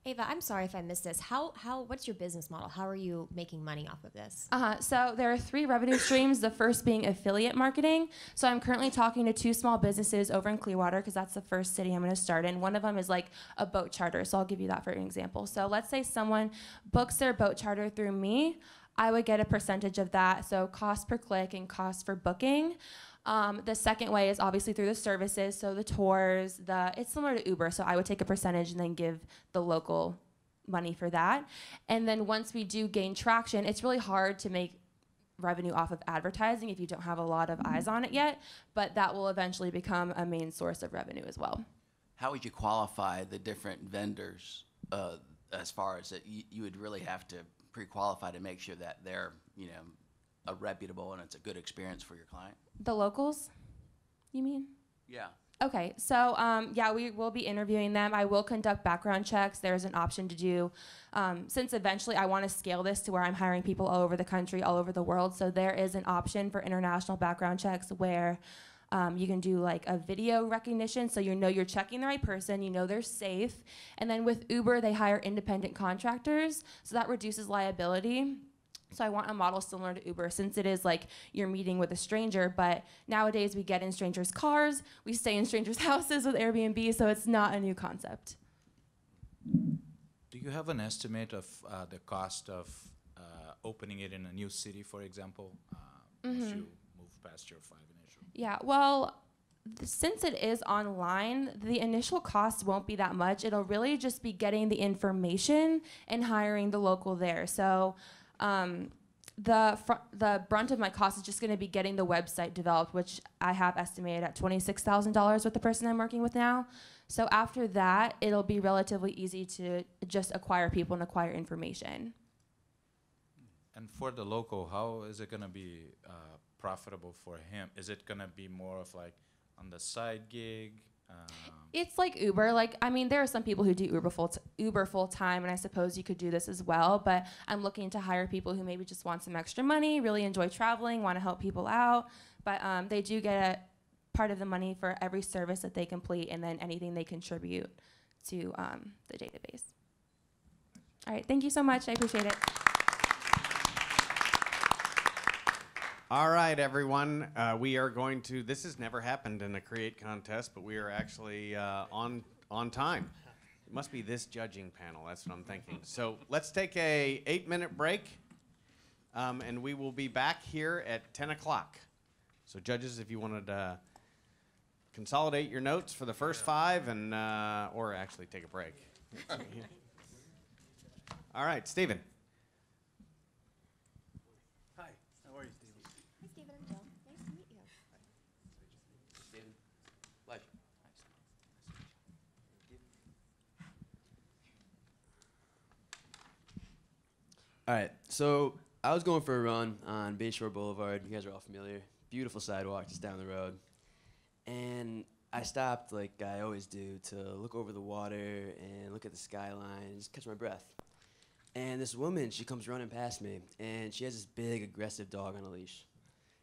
Ava, I'm sorry if I missed this. What's your business model? How are you making money off of this? So there are 3 revenue streams, the first being affiliate marketing. So I'm currently talking to 2 small businesses over in Clearwater because that's the first city I'm going to start in. One of them is like a boat charter, so I'll give you that for an example. So let's say someone books their boat charter through me. I would get a percentage of that, so cost per click and cost for booking. The second way is obviously through the services, so the tours, it's similar to Uber, so I would take a percentage and then give the local money for that. And then once we do gain traction, it's really hard to make revenue off of advertising if you don't have a lot of eyes on it yet, but that will eventually become a main source of revenue as well. how would you qualify the different vendors as far as that you would really have to pre-qualify to make sure that they're, you know, a reputable and it's a good experience for your client? The locals, you mean? Yeah. Okay, so yeah, we will be interviewing them. I will conduct background checks. There's an option to do, since eventually I want to scale this to where I'm hiring people all over the country, all over the world. So there is an option for international background checks where you can do like a video recognition, so you know you're checking the right person, you know they're safe. And then with Uber, they hire independent contractors, so that reduces liability. So I want a model similar to Uber, since it is like you're meeting with a stranger, but nowadays we get in strangers' cars, we stay in strangers' houses with Airbnb, so it's not a new concept. Do you have an estimate of the cost of opening it in a new city, for example, once you move past your 5 initial? Yeah, well, since it is online, the initial cost won't be that much. It'll really just be getting the information and hiring the local there. So the brunt of my cost is just going to be getting the website developed, which I have estimated at $26,000 with the person I'm working with now. So after that, it'll be relatively easy to just acquire people and acquire information. And for the local, how is it going to be profitable for him? Is it going to be more of like on the side gig? It's like Uber. Like, I mean, there are some people who do Uber full time, and I suppose you could do this as well. But I'm looking to hire people who maybe just want some extra money, really enjoy traveling, want to help people out. But they do get a part of the money for every service that they complete, and then anything they contribute to the database. All right, thank you so much. I appreciate it. All right, everyone. We are going to. This has never happened in a Create contest, but we are actually on time. It must be this judging panel. That's what I'm thinking. So let's take a 8-minute break, and we will be back here at 10 o'clock. So judges, if you wanted to consolidate your notes for the first 5, and or actually take a break. All right, Stephen. All right, so I was going for a run on Bayshore Boulevard. You guys are all familiar. Beautiful sidewalk just down the road. And I stopped, like I always do, to look over the water and look at the skyline and just catch my breath. And this woman, she comes running past me, and she has this big, aggressive dog on a leash.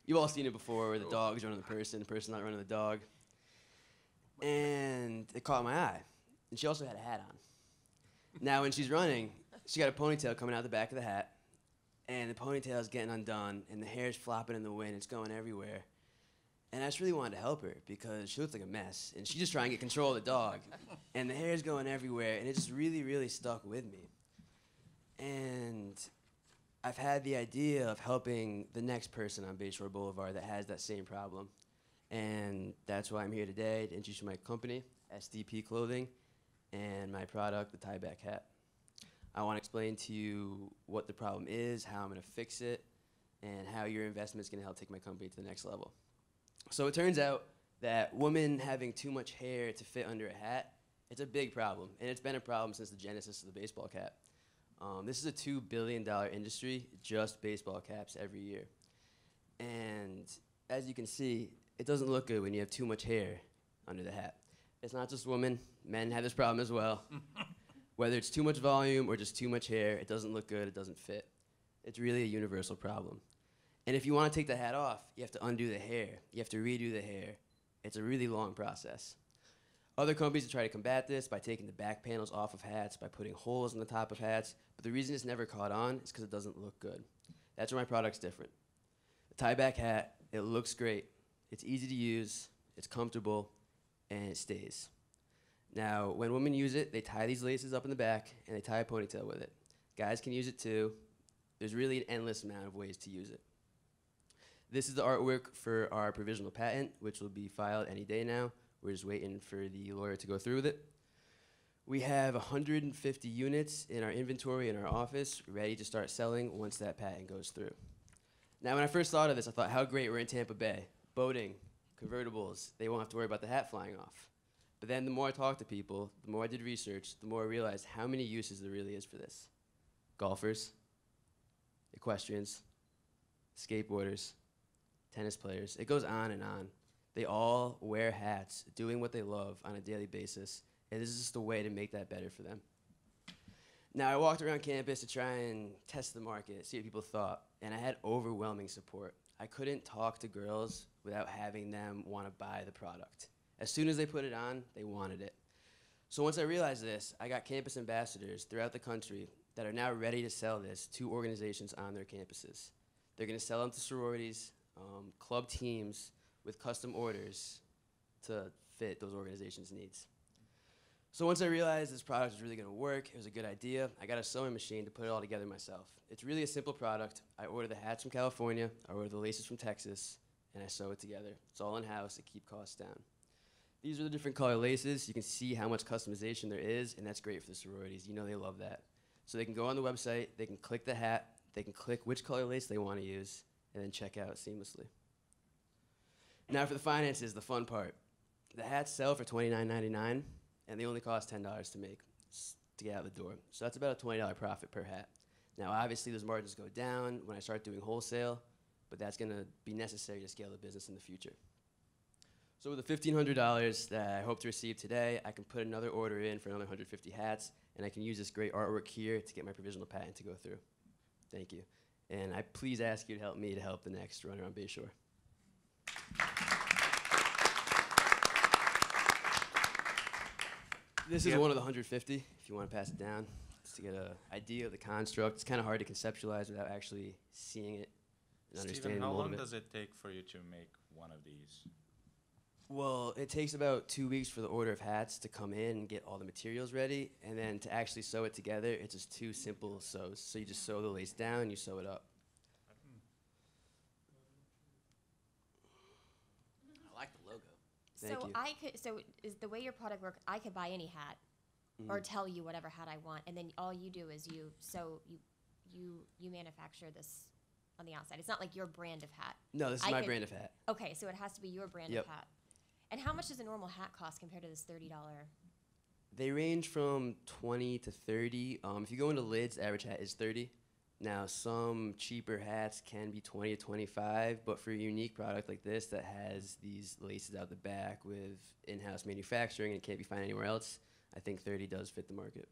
You've all seen it before, where the dog's running the person not running the dog. And it caught my eye. And she also had a hat on. Now, when she's running, she got a ponytail coming out the back of the hat, and the ponytail's getting undone, and the hair's flopping in the wind. It's going everywhere. And I just really wanted to help her because she looks like a mess, and she's just trying to get control of the dog. And the hair's going everywhere, and it just really, really stuck with me. And I've had the idea of helping the next person on Bayshore Boulevard that has that same problem. And that's why I'm here today to introduce my company, SDP Clothing, and my product, the tie-back hat. I want to explain to you what the problem is, how I'm going to fix it, and how your investment is going to help take my company to the next level. So it turns out that women having too much hair to fit under a hat, it's a big problem, and it's been a problem since the genesis of the baseball cap. This is a $2 billion industry, just baseball caps every year. And as you can see, it doesn't look good when you have too much hair under the hat. It's not just women, men have this problem as well. Whether it's too much volume or just too much hair, it doesn't look good, it doesn't fit. It's really a universal problem. And if you want to take the hat off, you have to undo the hair. You have to redo the hair. It's a really long process. Other companies try to combat this by taking the back panels off of hats, by putting holes in the top of hats. But the reason it's never caught on is because it doesn't look good. That's where my product's different. The tie-back hat, it looks great. It's easy to use, it's comfortable, and it stays. Now, when women use it, they tie these laces up in the back, and they tie a ponytail with it. Guys can use it too. There's really an endless amount of ways to use it. This is the artwork for our provisional patent, which will be filed any day now. We're just waiting for the lawyer to go through with it. We have 150 units in our inventory in our office, ready to start selling once that patent goes through. Now, when I first thought of this, I thought, how great, we're in Tampa Bay. Boating, convertibles, they won't have to worry about the hat flying off. But then the more I talked to people, the more I did research, the more I realized how many uses there really is for this. Golfers, equestrians, skateboarders, tennis players. It goes on and on. They all wear hats, doing what they love on a daily basis, and this is just a way to make that better for them. Now, I walked around campus to try and test the market, see what people thought, and I had overwhelming support. I couldn't talk to girls without having them want to buy the product. As soon as they put it on, they wanted it. So once I realized this, I got campus ambassadors throughout the country that are now ready to sell this to organizations on their campuses. They're going to sell them to sororities, club teams with custom orders to fit those organizations' needs. So once I realized this product was really going to work, it was a good idea, I got a sewing machine to put it all together myself. It's really a simple product. I order the hats from California, I order the laces from Texas, and I sew it together. It's all in-house to keep costs down. These are the different color laces. You can see how much customization there is, and that's great for the sororities. You know they love that. So they can go on the website, they can click the hat, they can click which color lace they want to use, and then check out seamlessly. Now for the finances, the fun part. The hats sell for $29.99. And they only cost $10 to make to get out the door. So that's about a $20 profit per hat. Now, obviously, those margins go down when I start doing wholesale, but that's going to be necessary to scale the business in the future. So with the $1,500 that I hope to receive today, I can put another order in for another 150 hats, and I can use this great artwork here to get my provisional patent to go through. Thank you. And I please ask you to help me to help the next runner on Bayshore. This is one of the 150, if you want to pass it down, just to get an idea of the construct. It's kind of hard to conceptualize without actually seeing it and understanding the Stephen, how mold long of it. does it take for you to make one of these? Well, it takes about 2 weeks for the order of hats to come in and get all the materials ready, and then to actually sew it together, it's just 2 simple sews. So you just sew the lace down, you sew it up. I like the logo. Thank you. So is the way your product works, I could buy any hat or tell you whatever hat I want, and then all you do is you manufacture this on the outside. It's not like your brand of hat. No, this is my brand of hat. Okay, so it has to be your brand of hat. And how much does a normal hat cost compared to this $30? They range from 20 to 30. If you go into lids, the average hat is 30. Now, some cheaper hats can be 20 to 25, but for a unique product like this that has these laces out the back with in-house manufacturing and can't be found anywhere else, I think 30 does fit the market.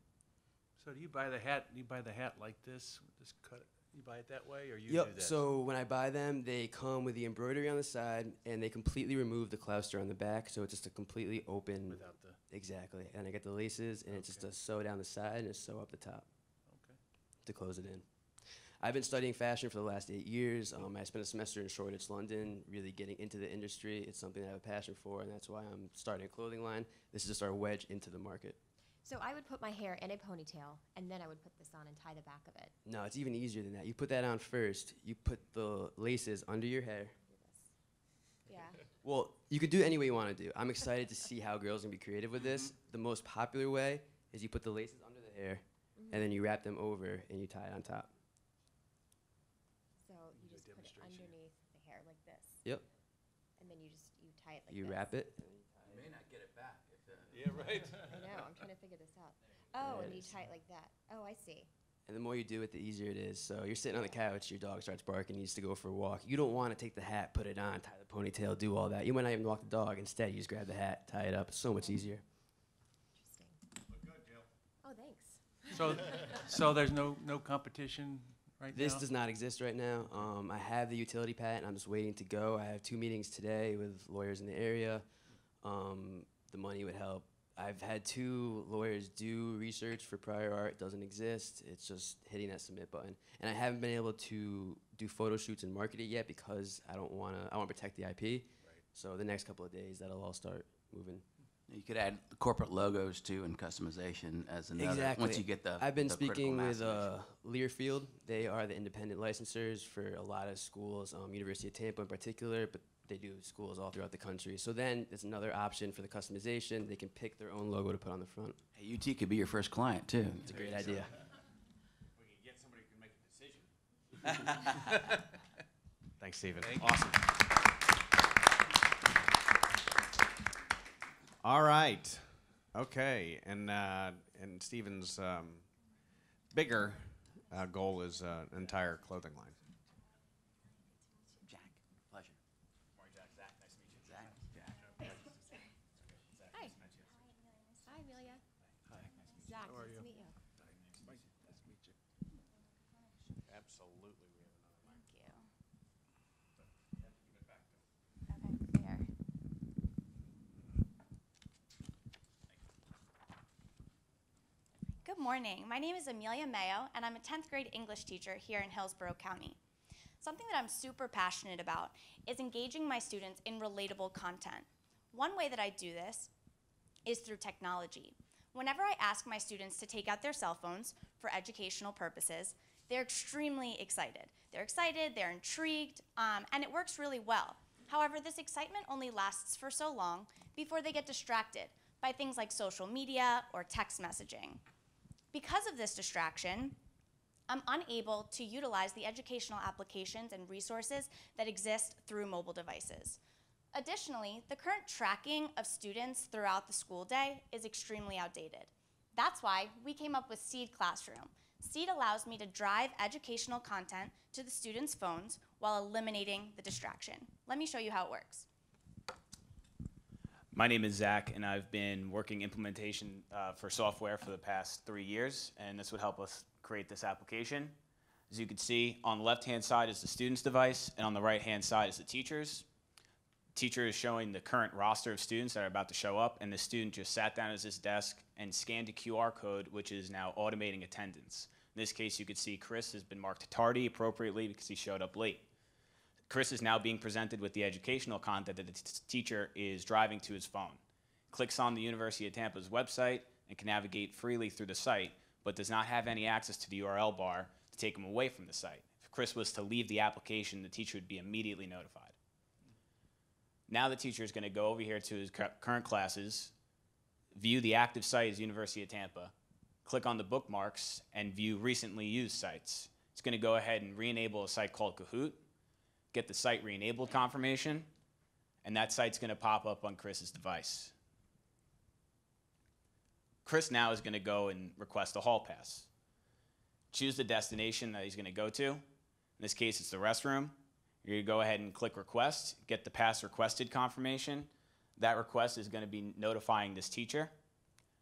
So do you buy the hat? You buy the hat like this? Just cut it. You buy it that way, or you Yep. do this? So when I buy them, they come with the embroidery on the side, and they completely remove the clouster on the back, so it's just a completely open. Without the. Exactly, and I get the laces, and it's just a sew down the side and a sew up the top. Okay. To close it in. I've been studying fashion for the last 8 years. I spent a semester in Shoreditch, London, really getting into the industry. It's something I have a passion for, and that's why I'm starting a clothing line. This is just our wedge into the market. So I would put my hair in a ponytail, and then I would put this on and tie the back of it. No, it's even easier than that. You put that on first. You put the laces under your hair. Yeah. Well, you could do it any way you want to do. I'm excited to see how girls can be creative with this. The most popular way is you put the laces under the hair, and then you wrap them over, and you tie it on top. So you just put it underneath the hair like this. Yep. And then you tie it like You this. wrap it. You may not get it back. Yeah, right. I know, I'm trying to figure this out. Oh, There and it you is. tie it like that. Oh, I see. And the more you do it, the easier it is. So you're sitting on the couch, your dog starts barking, needs to go for a walk. You don't want to take the hat, put it on, tie the ponytail, do all that. You might not even walk the dog. Instead, you just grab the hat, tie it up. It's so much easier. Interesting. Oh, thanks. So there's no competition right This now? does not exist right now. I have the utility patent. I'm just waiting to go. I have 2 meetings today with lawyers in the area. The money would help. I've had 2 lawyers do research for prior art. It doesn't exist. It's just hitting that submit button. And I haven't been able to do photo shoots and market it yet because I want to protect the IP. Right. So the next couple of days, that'll all start moving. You could add corporate logos too and customization as another. Exactly. Once you get the. I've been the critical speaking mass with of it. Learfield. They are the independent licensors for a lot of schools, University of Tampa in particular, but they do schools all throughout the country. So then it's another option for the customization. They can pick their own logo to put on the front. Hey, UT could be your first client too. It's a great idea. We can get somebody who can make a decision. Thanks, Stephen. Thank you. Awesome. All right. Okay. And Stephen's bigger goal is an entire clothing line. Jack, pleasure. Morning, Jack. Zach, nice to meet you. Zach. Jack. Hi. Hi, Amelia. Hi. Zach, nice to meet you. Absolutely, we have another mic. Thank you. Okay, there. Good morning. My name is Amelia Mayo, and I'm a 10th grade English teacher here in Hillsborough County. Something that I'm super passionate about is engaging my students in relatable content. One way that I do this is through technology. Whenever I ask my students to take out their cell phones for educational purposes, they're extremely excited. They're intrigued, and it works really well. However, this excitement only lasts for so long before they get distracted by things like social media or text messaging. Because of this distraction, I'm unable to utilize the educational applications and resources that exist through mobile devices. Additionally, the current tracking of students throughout the school day is extremely outdated. That's why we came up with Seed Classroom. Seed allows me to drive educational content to the students' phones while eliminating the distraction. Let me show you how it works. My name is Zach, and I've been working implementation for software for the past 3 years, and this would help us create this application. As you can see, on the left-hand side is the student's device, and on the right-hand side is the teacher's. Teacher is showing the current roster of students that are about to show up, and the student just sat down at his desk and scanned a QR code, which is now automating attendance. In this case, you could see Chris has been marked tardy appropriately because he showed up late. Chris is now being presented with the educational content that the teacher is driving to his phone. Clicks on the University of Tampa's website and can navigate freely through the site, but does not have any access to the URL bar to take him away from the site. If Chris was to leave the application, the teacher would be immediately notified. Now the teacher is going to go over here to his current classes, view the active site as University of Tampa, click on the bookmarks, and view recently used sites. It's going to go ahead and re-enable a site called Kahoot, get the site re-enabled confirmation, and that site's going to pop up on Chris's device. Chris now is going to go and request a hall pass. Choose the destination that he's going to go to. In this case, it's the restroom. You're going to go ahead and click request, get the pass requested confirmation. That request is going to be notifying this teacher.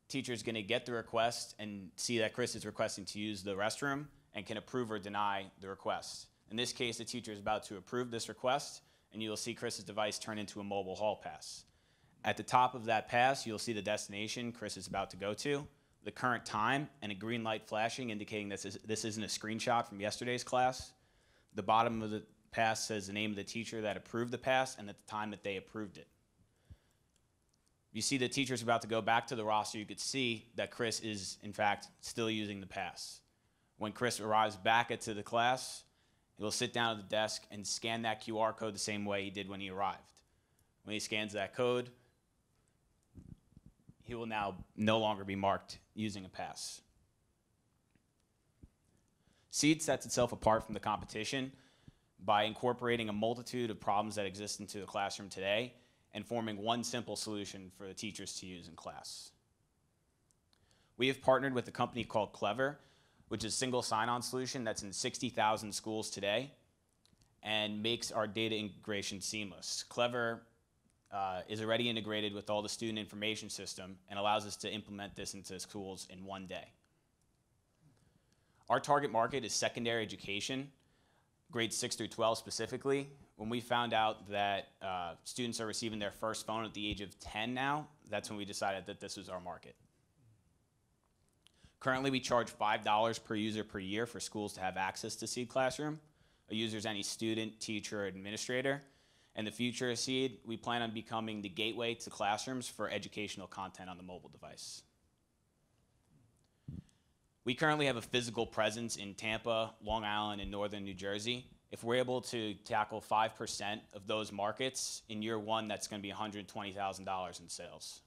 Teacher is going to get the request and see that Chris is requesting to use the restroom and can approve or deny the request. In this case, the teacher is about to approve this request, and you'll see Chris's device turn into a mobile hall pass. At the top of that pass, you'll see the destination Chris is about to go to, the current time, and a green light flashing indicating that this isn't a screenshot from yesterday's class. The bottom of the pass says the name of the teacher that approved the pass and at the time that they approved it. You see the teacher's about to go back to the roster. You could see that Chris is, in fact, still using the pass. When Chris arrives back into the class, he'll sit down at the desk and scan that QR code the same way he did when he arrived. When he scans that code, he will now no longer be marked using a pass. Seed sets itself apart from the competition by incorporating a multitude of problems that exist into the classroom today and forming one simple solution for the teachers to use in class. We have partnered with a company called Clever, which is a single sign-on solution that's in 60,000 schools today and makes our data integration seamless. Clever is already integrated with all the student information system and allows us to implement this into schools in one day. Our target market is secondary education, grades 6 through 12 specifically. When we found out that students are receiving their first phone at the age of 10 now, that's when we decided that this was our market. Currently, we charge $5 per user per year for schools to have access to Seed Classroom. A user is any student, teacher, or administrator. In the future of Seed, we plan on becoming the gateway to classrooms for educational content on the mobile device. We currently have a physical presence in Tampa, Long Island, and northern New Jersey. If we're able to tackle 5% of those markets, in year one, that's going to be $120,000 in sales.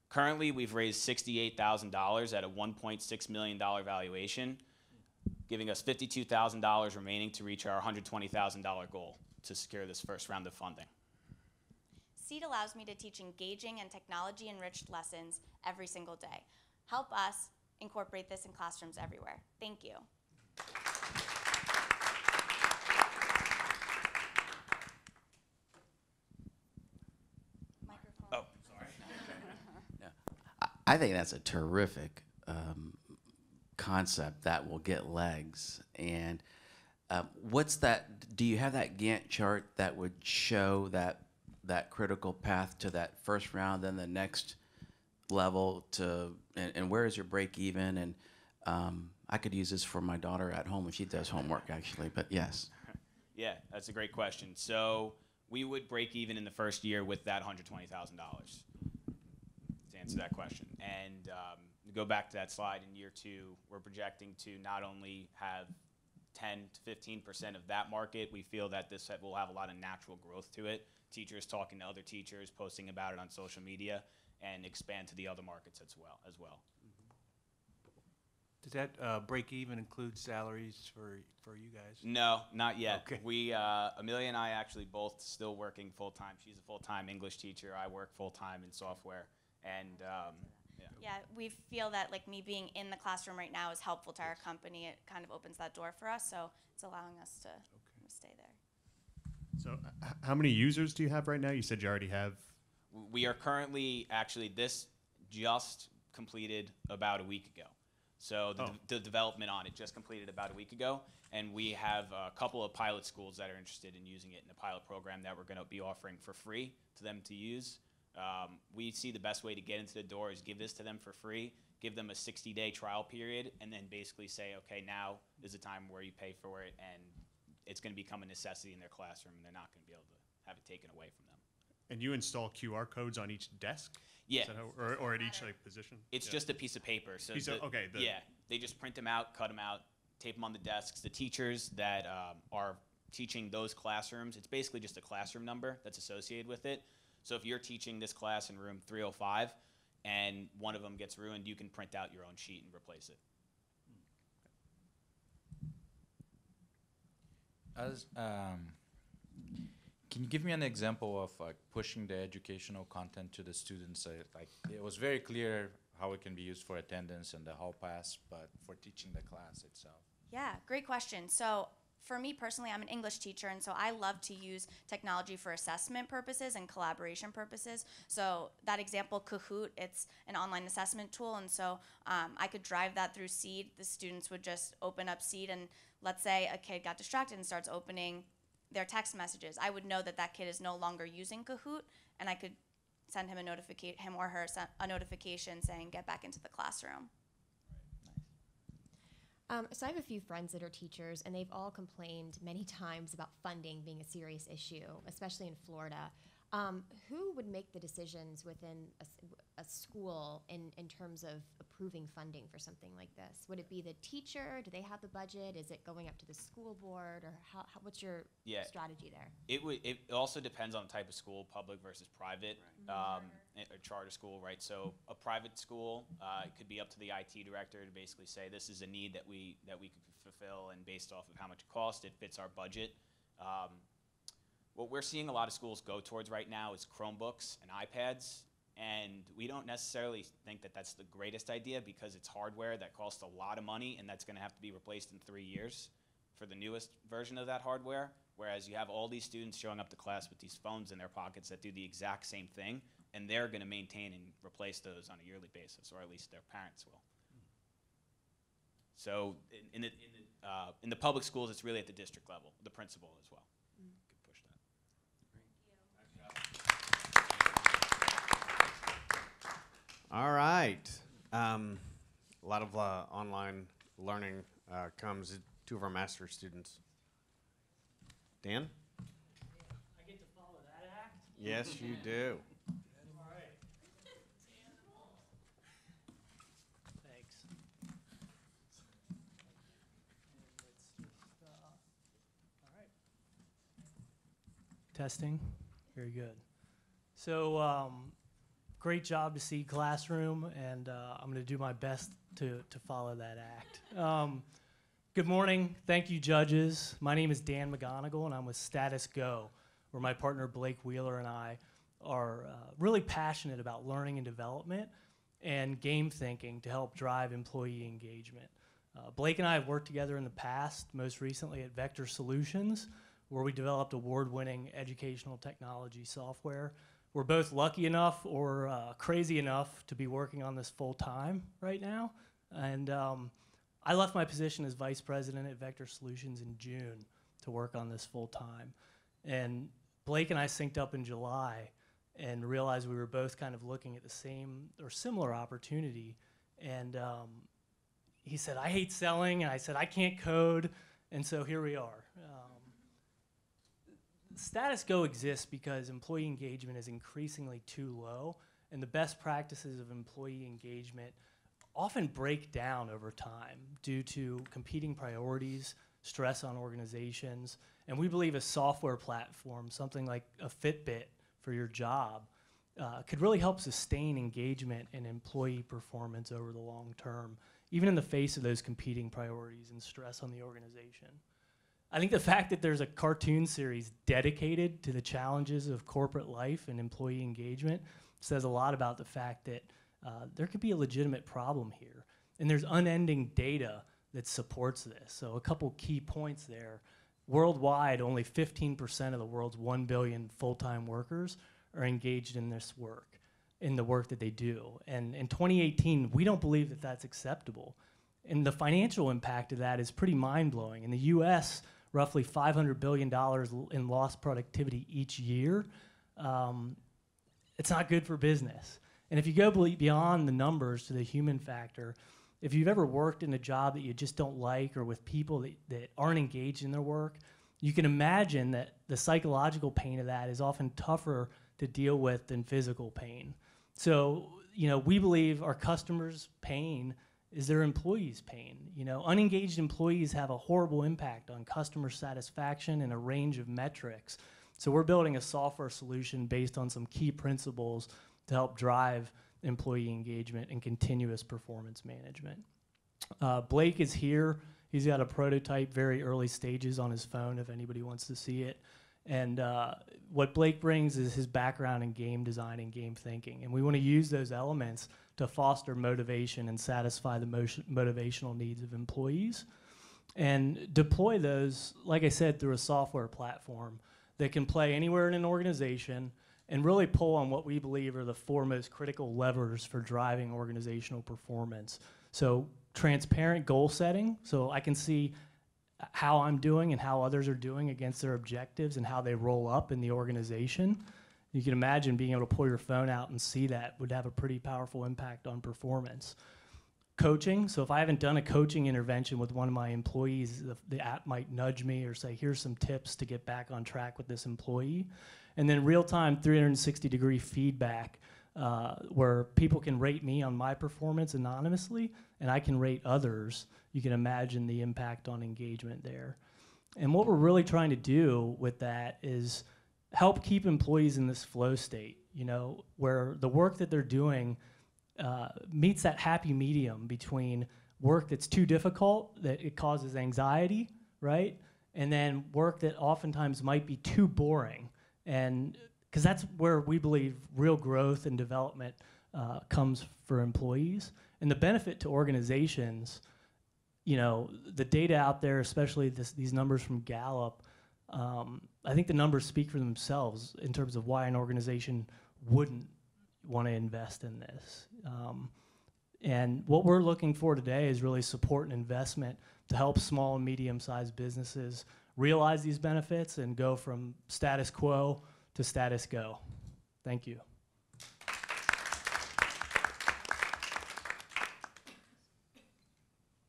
Currently, we've raised $68,000 at a $1.6 million valuation, giving us $52,000 remaining to reach our $120,000 goal to secure this first round of funding. Seed allows me to teach engaging and technology-enriched lessons every single day. Help us incorporate this in classrooms everywhere. Thank you. Microphone. Oh, sorry. I think that's a terrific concept that will get legs. And what's that? Do you have that Gantt chart that would show that critical path to that first round, then the next level to, and where is your break even? And I could use this for my daughter at home when she does homework, actually. But yes. Yeah, that's a great question. So we would break even in the first year with that $120,000 to answer that question. And to go back to that slide, in year 2, we're projecting to not only have 10 to 15% of that market, we feel that this will have a lot of natural growth to it. Teachers talking to other teachers, posting about it on social media, and expand to the other markets as well. Does that break even include salaries for you guys? No, not yet. Okay. We, Amelia and I actually both still working full-time. She's a full-time English teacher. I work full-time in software. And Yeah, we feel that like me being in the classroom right now is helpful to our company. It kind of opens that door for us, so it's allowing us to stay there. So how many users do you have right now? You said you already have. we are currently, actually, this just completed about a week ago. So the development on it just completed about a week ago, and we have a couple of pilot schools that are interested in using it in the pilot program that we're going to be offering for free to them to use. We see the best way to get into the door is give this to them for free, give them a 60-day trial period, and then basically say, okay, now is the time where you pay for it, and it's going to become a necessity in their classroom, and they're not going to be able to have it taken away from them. And you install QR codes on each desk? Yeah. Is that how, or at each like position? It's just a piece of paper. So okay. Yeah, they just print them out, cut them out, tape them on the desks. The teachers that are teaching those classrooms, it's basically just a classroom number that's associated with it. So if you're teaching this class in room 305 and one of them gets ruined, you can print out your own sheet and replace it. Can you give me an example of like pushing the educational content to the students? Like it was very clear how it can be used for attendance and the hall pass, but for teaching the class itself. Yeah, great question. So for me personally, I'm an English teacher, and so I love to use technology for assessment purposes and collaboration purposes. So that example, Kahoot, it's an online assessment tool, and so I could drive that through Seed. The students would just open up Seed, and let's say a kid got distracted and starts opening their text messages. I would know that that kid is no longer using Kahoot, and I could send him him or her a notification saying, get back into the classroom. So I have a few friends that are teachers, and they've all complained many times about funding being a serious issue, especially in Florida. Who would make the decisions within a school in terms of approving funding for something like this? Would it be the teacher? Do they have the budget? Is it going up to the school board? Or what's your strategy there? It also depends on the type of school, public versus private, a charter school, right? So a private school, it could be up to the IT director to basically say, this is a need that we could fulfill, and based off of how much it costs, it fits our budget. What we're seeing a lot of schools go towards right now is Chromebooks and iPads, and we don't necessarily think that that's the greatest idea because it's hardware that costs a lot of money, and that's going to have to be replaced in 3 years for the newest version of that hardware, whereas you have all these students showing up to class with these phones in their pockets that do the exact same thing, and they're going to maintain and replace those on a yearly basis, or at least their parents will. So in the public schools, it's really at the district level, the principal as well. All right. A lot of online learning comes. 2 of our master's students. Dan? I get to follow that act? Yes, you do. All right. Thanks. All right. Testing. Very good. So, great job to see Classroom, and I'm going to do my best to follow that act. Good morning. Thank you, judges. My name is Dan McGonigal, and I'm with Status Go, where my partner Blake Wheeler and I are really passionate about learning and development. and game thinking to help drive employee engagement. Blake and I have worked together in the past, most recently at Vector Solutions, where we developed award-winning educational technology software. We're both lucky enough or crazy enough to be working on this full-time right now. And I left my position as vice president at Vector Solutions in June to work on this full-time. And Blake and I synced up in July and realized we were both kind of looking at the same or similar opportunity. And he said, I hate selling, and I said, I can't code, and so here we are. Status Go exists because employee engagement is increasingly too low, and the best practices of employee engagement often break down over time due to competing priorities, stress on organizations, and we believe a software platform, something like a Fitbit for your job, could really help sustain engagement and employee performance over the long term, even in the face of those competing priorities and stress on the organization. I think the fact that there's a cartoon series dedicated to the challenges of corporate life and employee engagement says a lot about the fact that there could be a legitimate problem here. And there's unending data that supports this. So a couple key points there. Worldwide, only 15% of the world's 1 billion full-time workers are engaged in this work, in the work that they do. And in 2018, we don't believe that that's acceptable. And the financial impact of that is pretty mind-blowing. In the US, roughly $500 billion in lost productivity each year. It's not good for business. And if you go beyond the numbers to the human factor, if you've ever worked in a job that you just don't like or with people that aren't engaged in their work, you can imagine that the psychological pain of that is often tougher to deal with than physical pain. So, you know, we believe our customers' pain is their employees' pain. You know, unengaged employees have a horrible impact on customer satisfaction and a range of metrics. So we're building a software solution based on some key principles to help drive employee engagement and continuous performance management. Blake is here. He's got a prototype, very early stages on his phone if anybody wants to see it. And what Blake brings is his background in game design and game thinking. And we want to use those elements to foster motivation and satisfy the motivational needs of employees. And deploy those, like I said, through a software platform that can play anywhere in an organization and really pull on what we believe are the four most critical levers for driving organizational performance. So transparent goal setting, so I can see how I'm doing and how others are doing against their objectives and how they roll up in the organization. You can imagine being able to pull your phone out and see that would have a pretty powerful impact on performance. Coaching, so if I haven't done a coaching intervention with one of my employees, the app might nudge me or say, here's some tips to get back on track with this employee. And then real-time 360-degree feedback where people can rate me on my performance anonymously and I can rate others. You can imagine the impact on engagement there. And what we're really trying to do with that is help keep employees in this flow state, you know, where the work that they're doing meets that happy medium between work that's too difficult, that it causes anxiety, right? And then work that oftentimes might be too boring. And because that's where we believe real growth and development comes for employees. And the benefit to organizations, you know, the data out there, especially these numbers from Gallup, I think the numbers speak for themselves in terms of why an organization wouldn't want to invest in this. And what we're looking for today is really support and investment to help small and medium-sized businesses realize these benefits and go from status quo to status go. Thank you.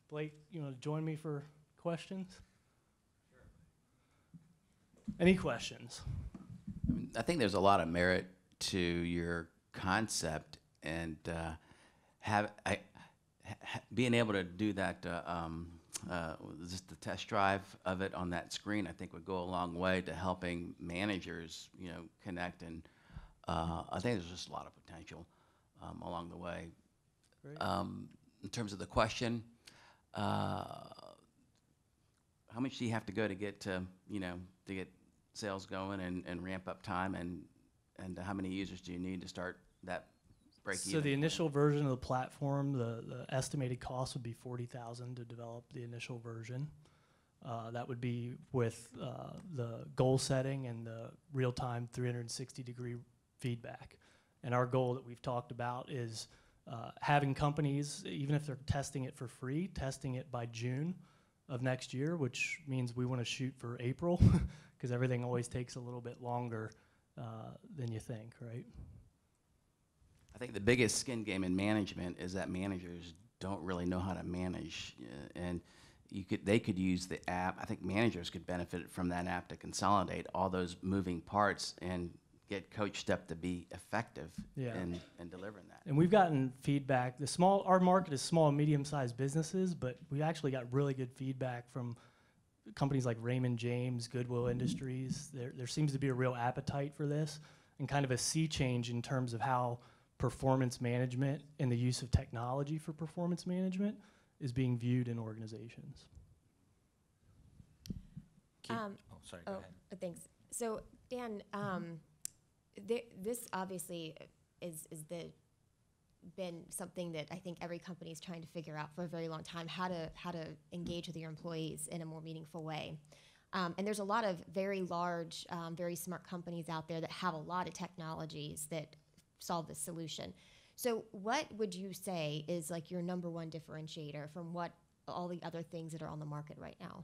Blake, you want to join me for questions? Sure. Any questions? I think there's a lot of merit to your concept, and being able to do that, just the test drive of it on that screen, I think would go a long way to helping managers, you know, connect. And I think there's just a lot of potential along the way. Great. In terms of the question, how much do you have to go to get to, you know, to get sales going and ramp up time, and how many users do you need to start that break So even the point? initial version of the platform, the estimated cost would be $40,000 to develop the initial version. That would be with the goal setting and the real-time 360-degree feedback. And our goal that we've talked about is having companies, even if they're testing it for free, testing it by June of next year, which means we want to shoot for April, because everything always takes a little bit longer than you think, right? I think the biggest skin game in management is that managers don't really know how to manage, and they could use the app. I think managers could benefit from that app to consolidate all those moving parts and get coached up to be effective in delivering that. And we've gotten feedback. Our market is small and medium-sized businesses, but we actually got really good feedback from companies like Raymond James, Goodwill Industries. There seems to be a real appetite for this, and kind of a sea change in terms of how performance management and the use of technology for performance management is being viewed in organizations. Sorry, go ahead. Thanks. So, Dan, this obviously is been something that I think every company is trying to figure out for a very long time, how to engage with your employees in a more meaningful way. And there's a lot of very large, very smart companies out there that have a lot of technologies that solve this solution. So what would you say is like your number one differentiator from what all the other things that are on the market right now?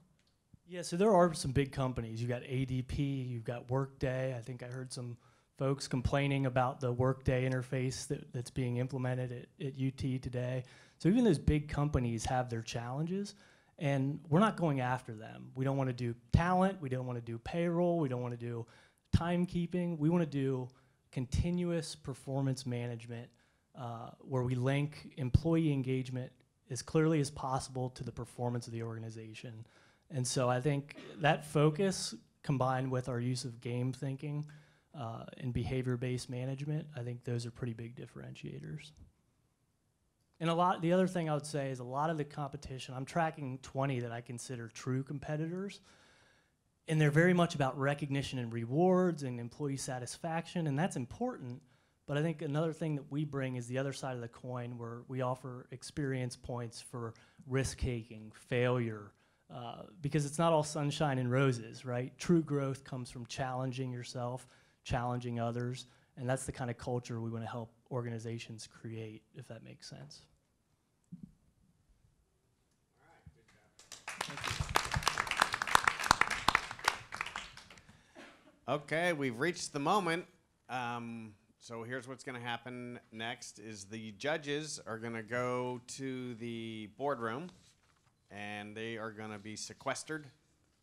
Yeah, so there are some big companies. You've got ADP, you've got Workday. I think I heard some folks complaining about the Workday interface that's being implemented at UT today. So even those big companies have their challenges, and we're not going after them. We don't want to do talent, we don't want to do payroll, we don't want to do timekeeping. We want to do continuous performance management where we link employee engagement as clearly as possible to the performance of the organization. And so I think that focus combined with our use of game thinking and behavior-based management, I think those are pretty big differentiators. And the other thing I would say is a lot of the competition, I'm tracking 20 that I consider true competitors, and they're very much about recognition and rewards and employee satisfaction, and that's important. But I think another thing that we bring is the other side of the coin, where we offer experience points for risk-taking, failure, because it's not all sunshine and roses, right? True growth comes from challenging yourself, challenging others, and that's the kind of culture we want to help organizations create, if that makes sense. Okay, we've reached the moment. So here's what's going to happen next is the judges are going to go to the boardroom, and they are going to be sequestered,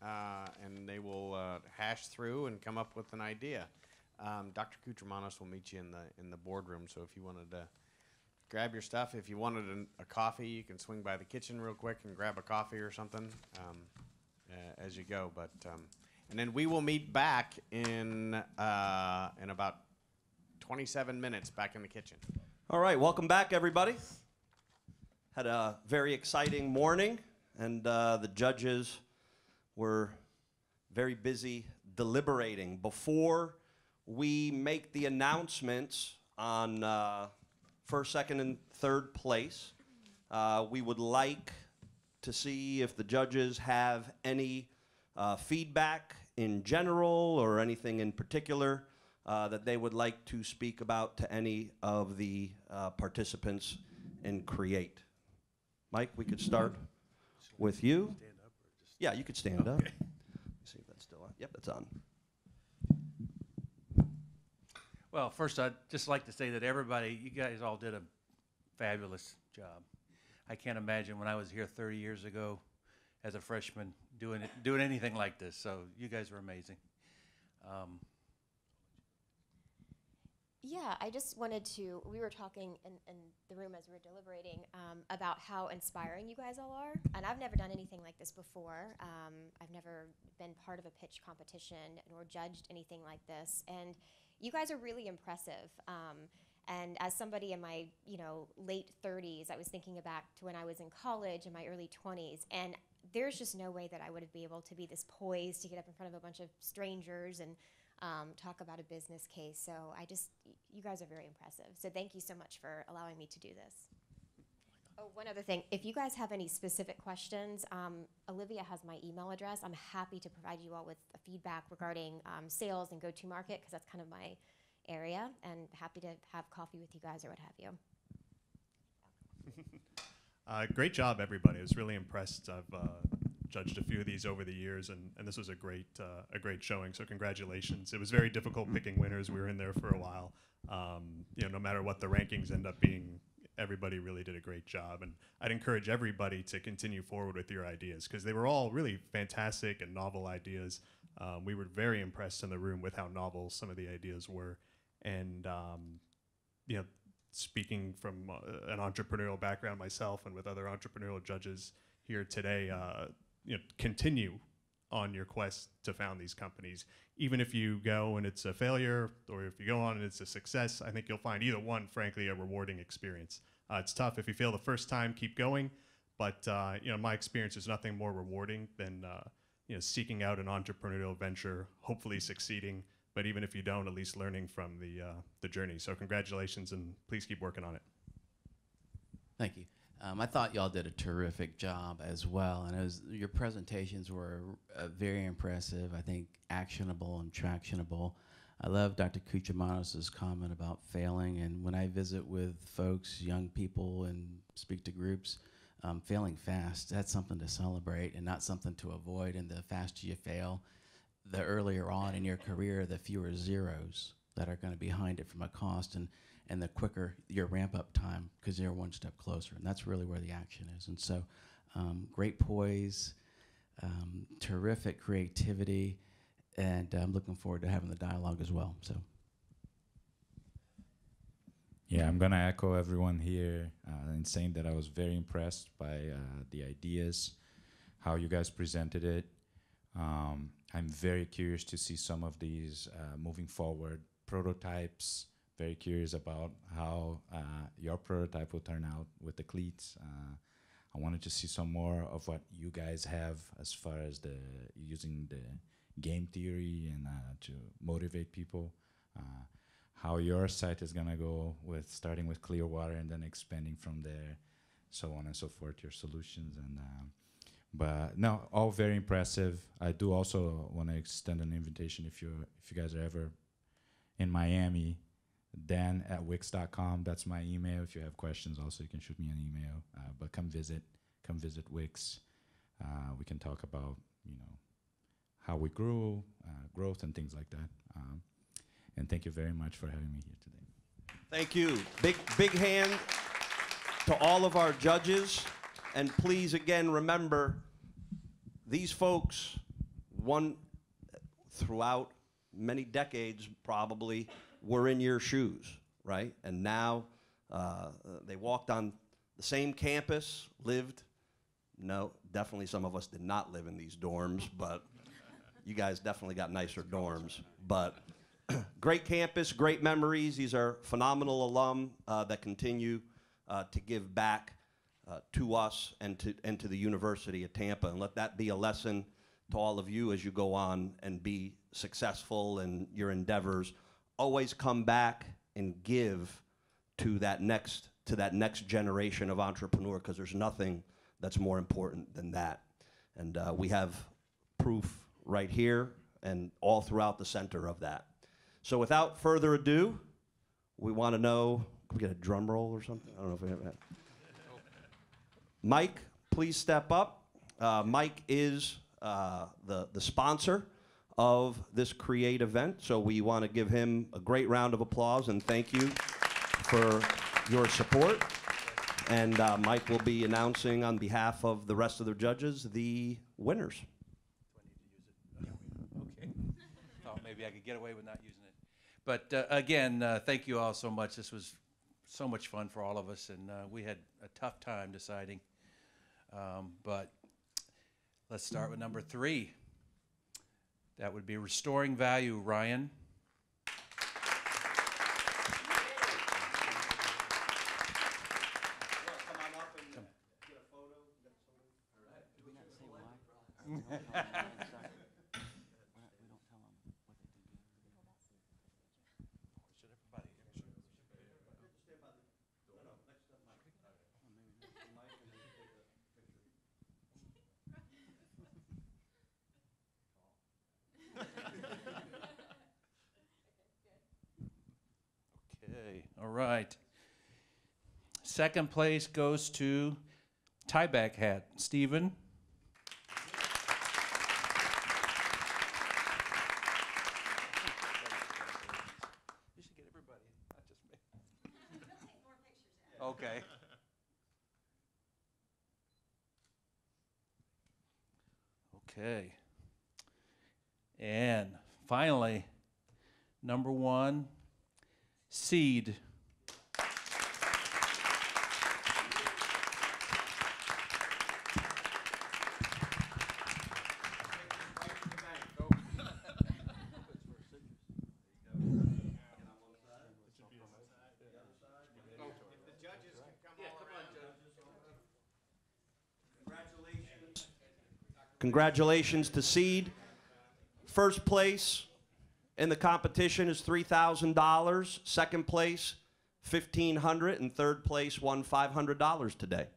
and they will hash through and come up with an idea. Dr. Koutramanos will meet you in the boardroom, so if you wanted to grab your stuff, if you wanted a coffee, you can swing by the kitchen real quick and grab a coffee or something as you go. But and then we will meet back in about 27 minutes back in the kitchen. All right, welcome back, everybody. Had a very exciting morning, and the judges were very busy deliberating. Before we make the announcements on first, second, and third place, we would like to see if the judges have any feedback in general or anything in particular that they would like to speak about to any of the participants in Create. Mike, we could start with you. Yeah, you could stand up. Let's see if that's still on. Yep, that's on. Well, first, I'd just like to say that you guys all did a fabulous job. I can't imagine when I was here 30 years ago as a freshman doing anything like this. So you guys were amazing. Yeah, I just wanted to, we were talking in the room as we were deliberating about how inspiring you guys all are. And I've never done anything like this before. I've never been part of a pitch competition nor judged anything like this. And you guys are really impressive. And as somebody in my late 30s, I was thinking back to when I was in college in my early 20s. And there's just no way that I would be able to be this poised to get up in front of a bunch of strangers and talk about a business case. So you guys are very impressive. So thank you so much for allowing me to do this. Oh, one other thing. If you guys have any specific questions, Olivia has my email address. I'm happy to provide you all with feedback regarding sales and go-to-market, because that's kind of my area, and happy to have coffee with you guys or what have you. Great job, everybody. I was really impressed. I've judged a few of these over the years, and this was a great showing. So congratulations. It was very difficult picking winners. We were in there for a while. No matter what the rankings end up being, everybody really did a great job. And I'd encourage everybody to continue forward with your ideas, because they were all really fantastic and novel ideas. We were very impressed in the room with how novel some of the ideas were. And speaking from an entrepreneurial background myself, and with other entrepreneurial judges here today, continue on your quest to found these companies. Even if you go and it's a failure, or if you go on and it's a success, I think you'll find either one, frankly, a rewarding experience. It's tough if you fail the first time, keep going. But my experience is nothing more rewarding than seeking out an entrepreneurial venture, hopefully succeeding. But even if you don't, at least learning from the journey. So congratulations, and please keep working on it. Thank you. I thought y'all did a terrific job as well, and your presentations were very impressive. I think actionable and tractionable. I love Dr. Kutramanos' comment about failing, and when I visit with folks, young people, and speak to groups, failing fast, that's something to celebrate and not something to avoid. And the faster you fail, the earlier on in your career, the fewer zeros that are going to be behind it from a cost, and the quicker your ramp-up time, because you're one step closer. And that's really where the action is. And so great poise, terrific creativity, and I'm looking forward to having the dialogue as well. So. Yeah, I'm going to echo everyone here in saying that I was very impressed by the ideas, how you guys presented it. I'm very curious to see some of these moving forward prototypes. Very curious about how your prototype will turn out with the cleats. I wanted to see some more of what you guys have as far as using the game theory and to motivate people. How your site is gonna go with starting with Clearwater and then expanding from there, so on and so forth. Your solutions but no, all very impressive. I do also want to extend an invitation if you guys are ever in Miami, dan@wix.com. That's my email. If you have questions, also you can shoot me an email. But come visit Wix. We can talk about how we grew, growth, and things like that. And thank you very much for having me here today. Thank you. Big hand to all of our judges. And please, again, remember, these folks won throughout many decades, probably, were in your shoes, right? And now they walked on the same campus, lived. No, definitely some of us did not live in these dorms, but you guys definitely got nicer dorms. But great campus, great memories. These are phenomenal alum that continue to give back to us and to the University of Tampa, and let that be a lesson to all of you as you go on and be successful in your endeavors. Always come back and give to that next generation of entrepreneur, because there's nothing that's more important than that. And we have proof right here and all throughout the center of that. So without further ado, we want to know, can we get a drum roll or something? I don't know if we have that. Mike, please step up. Mike is the sponsor of this Create event, so we want to give him a great round of applause and thank you for your support. And Mike will be announcing on behalf of the rest of the judges the winners. Okay. Thought maybe I could get away with not using it. But again, thank you all so much. This was so much fun for all of us, and we had a tough time deciding. But let's start with number 3. That would be restoring value, Ryan. Okay, all right. Second place goes to tieback hat. Stephen. You should get everybody, not just me. Okay. Okay. And finally, number one, seed. Congratulations to Seed. First place in the competition is $3,000. Second place, $1,500, and third place won $500 today.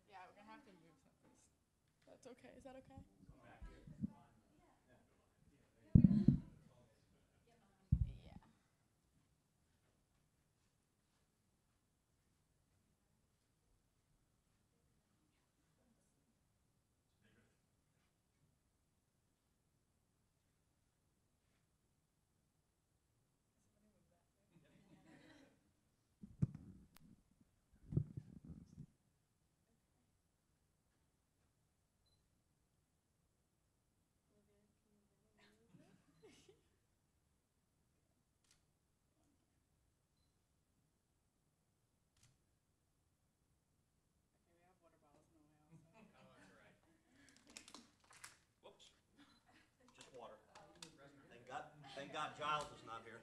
Yeah, we're gonna have to move some. That's okay. Is that okay? Whoops. Just water. Thank God Giles is not here.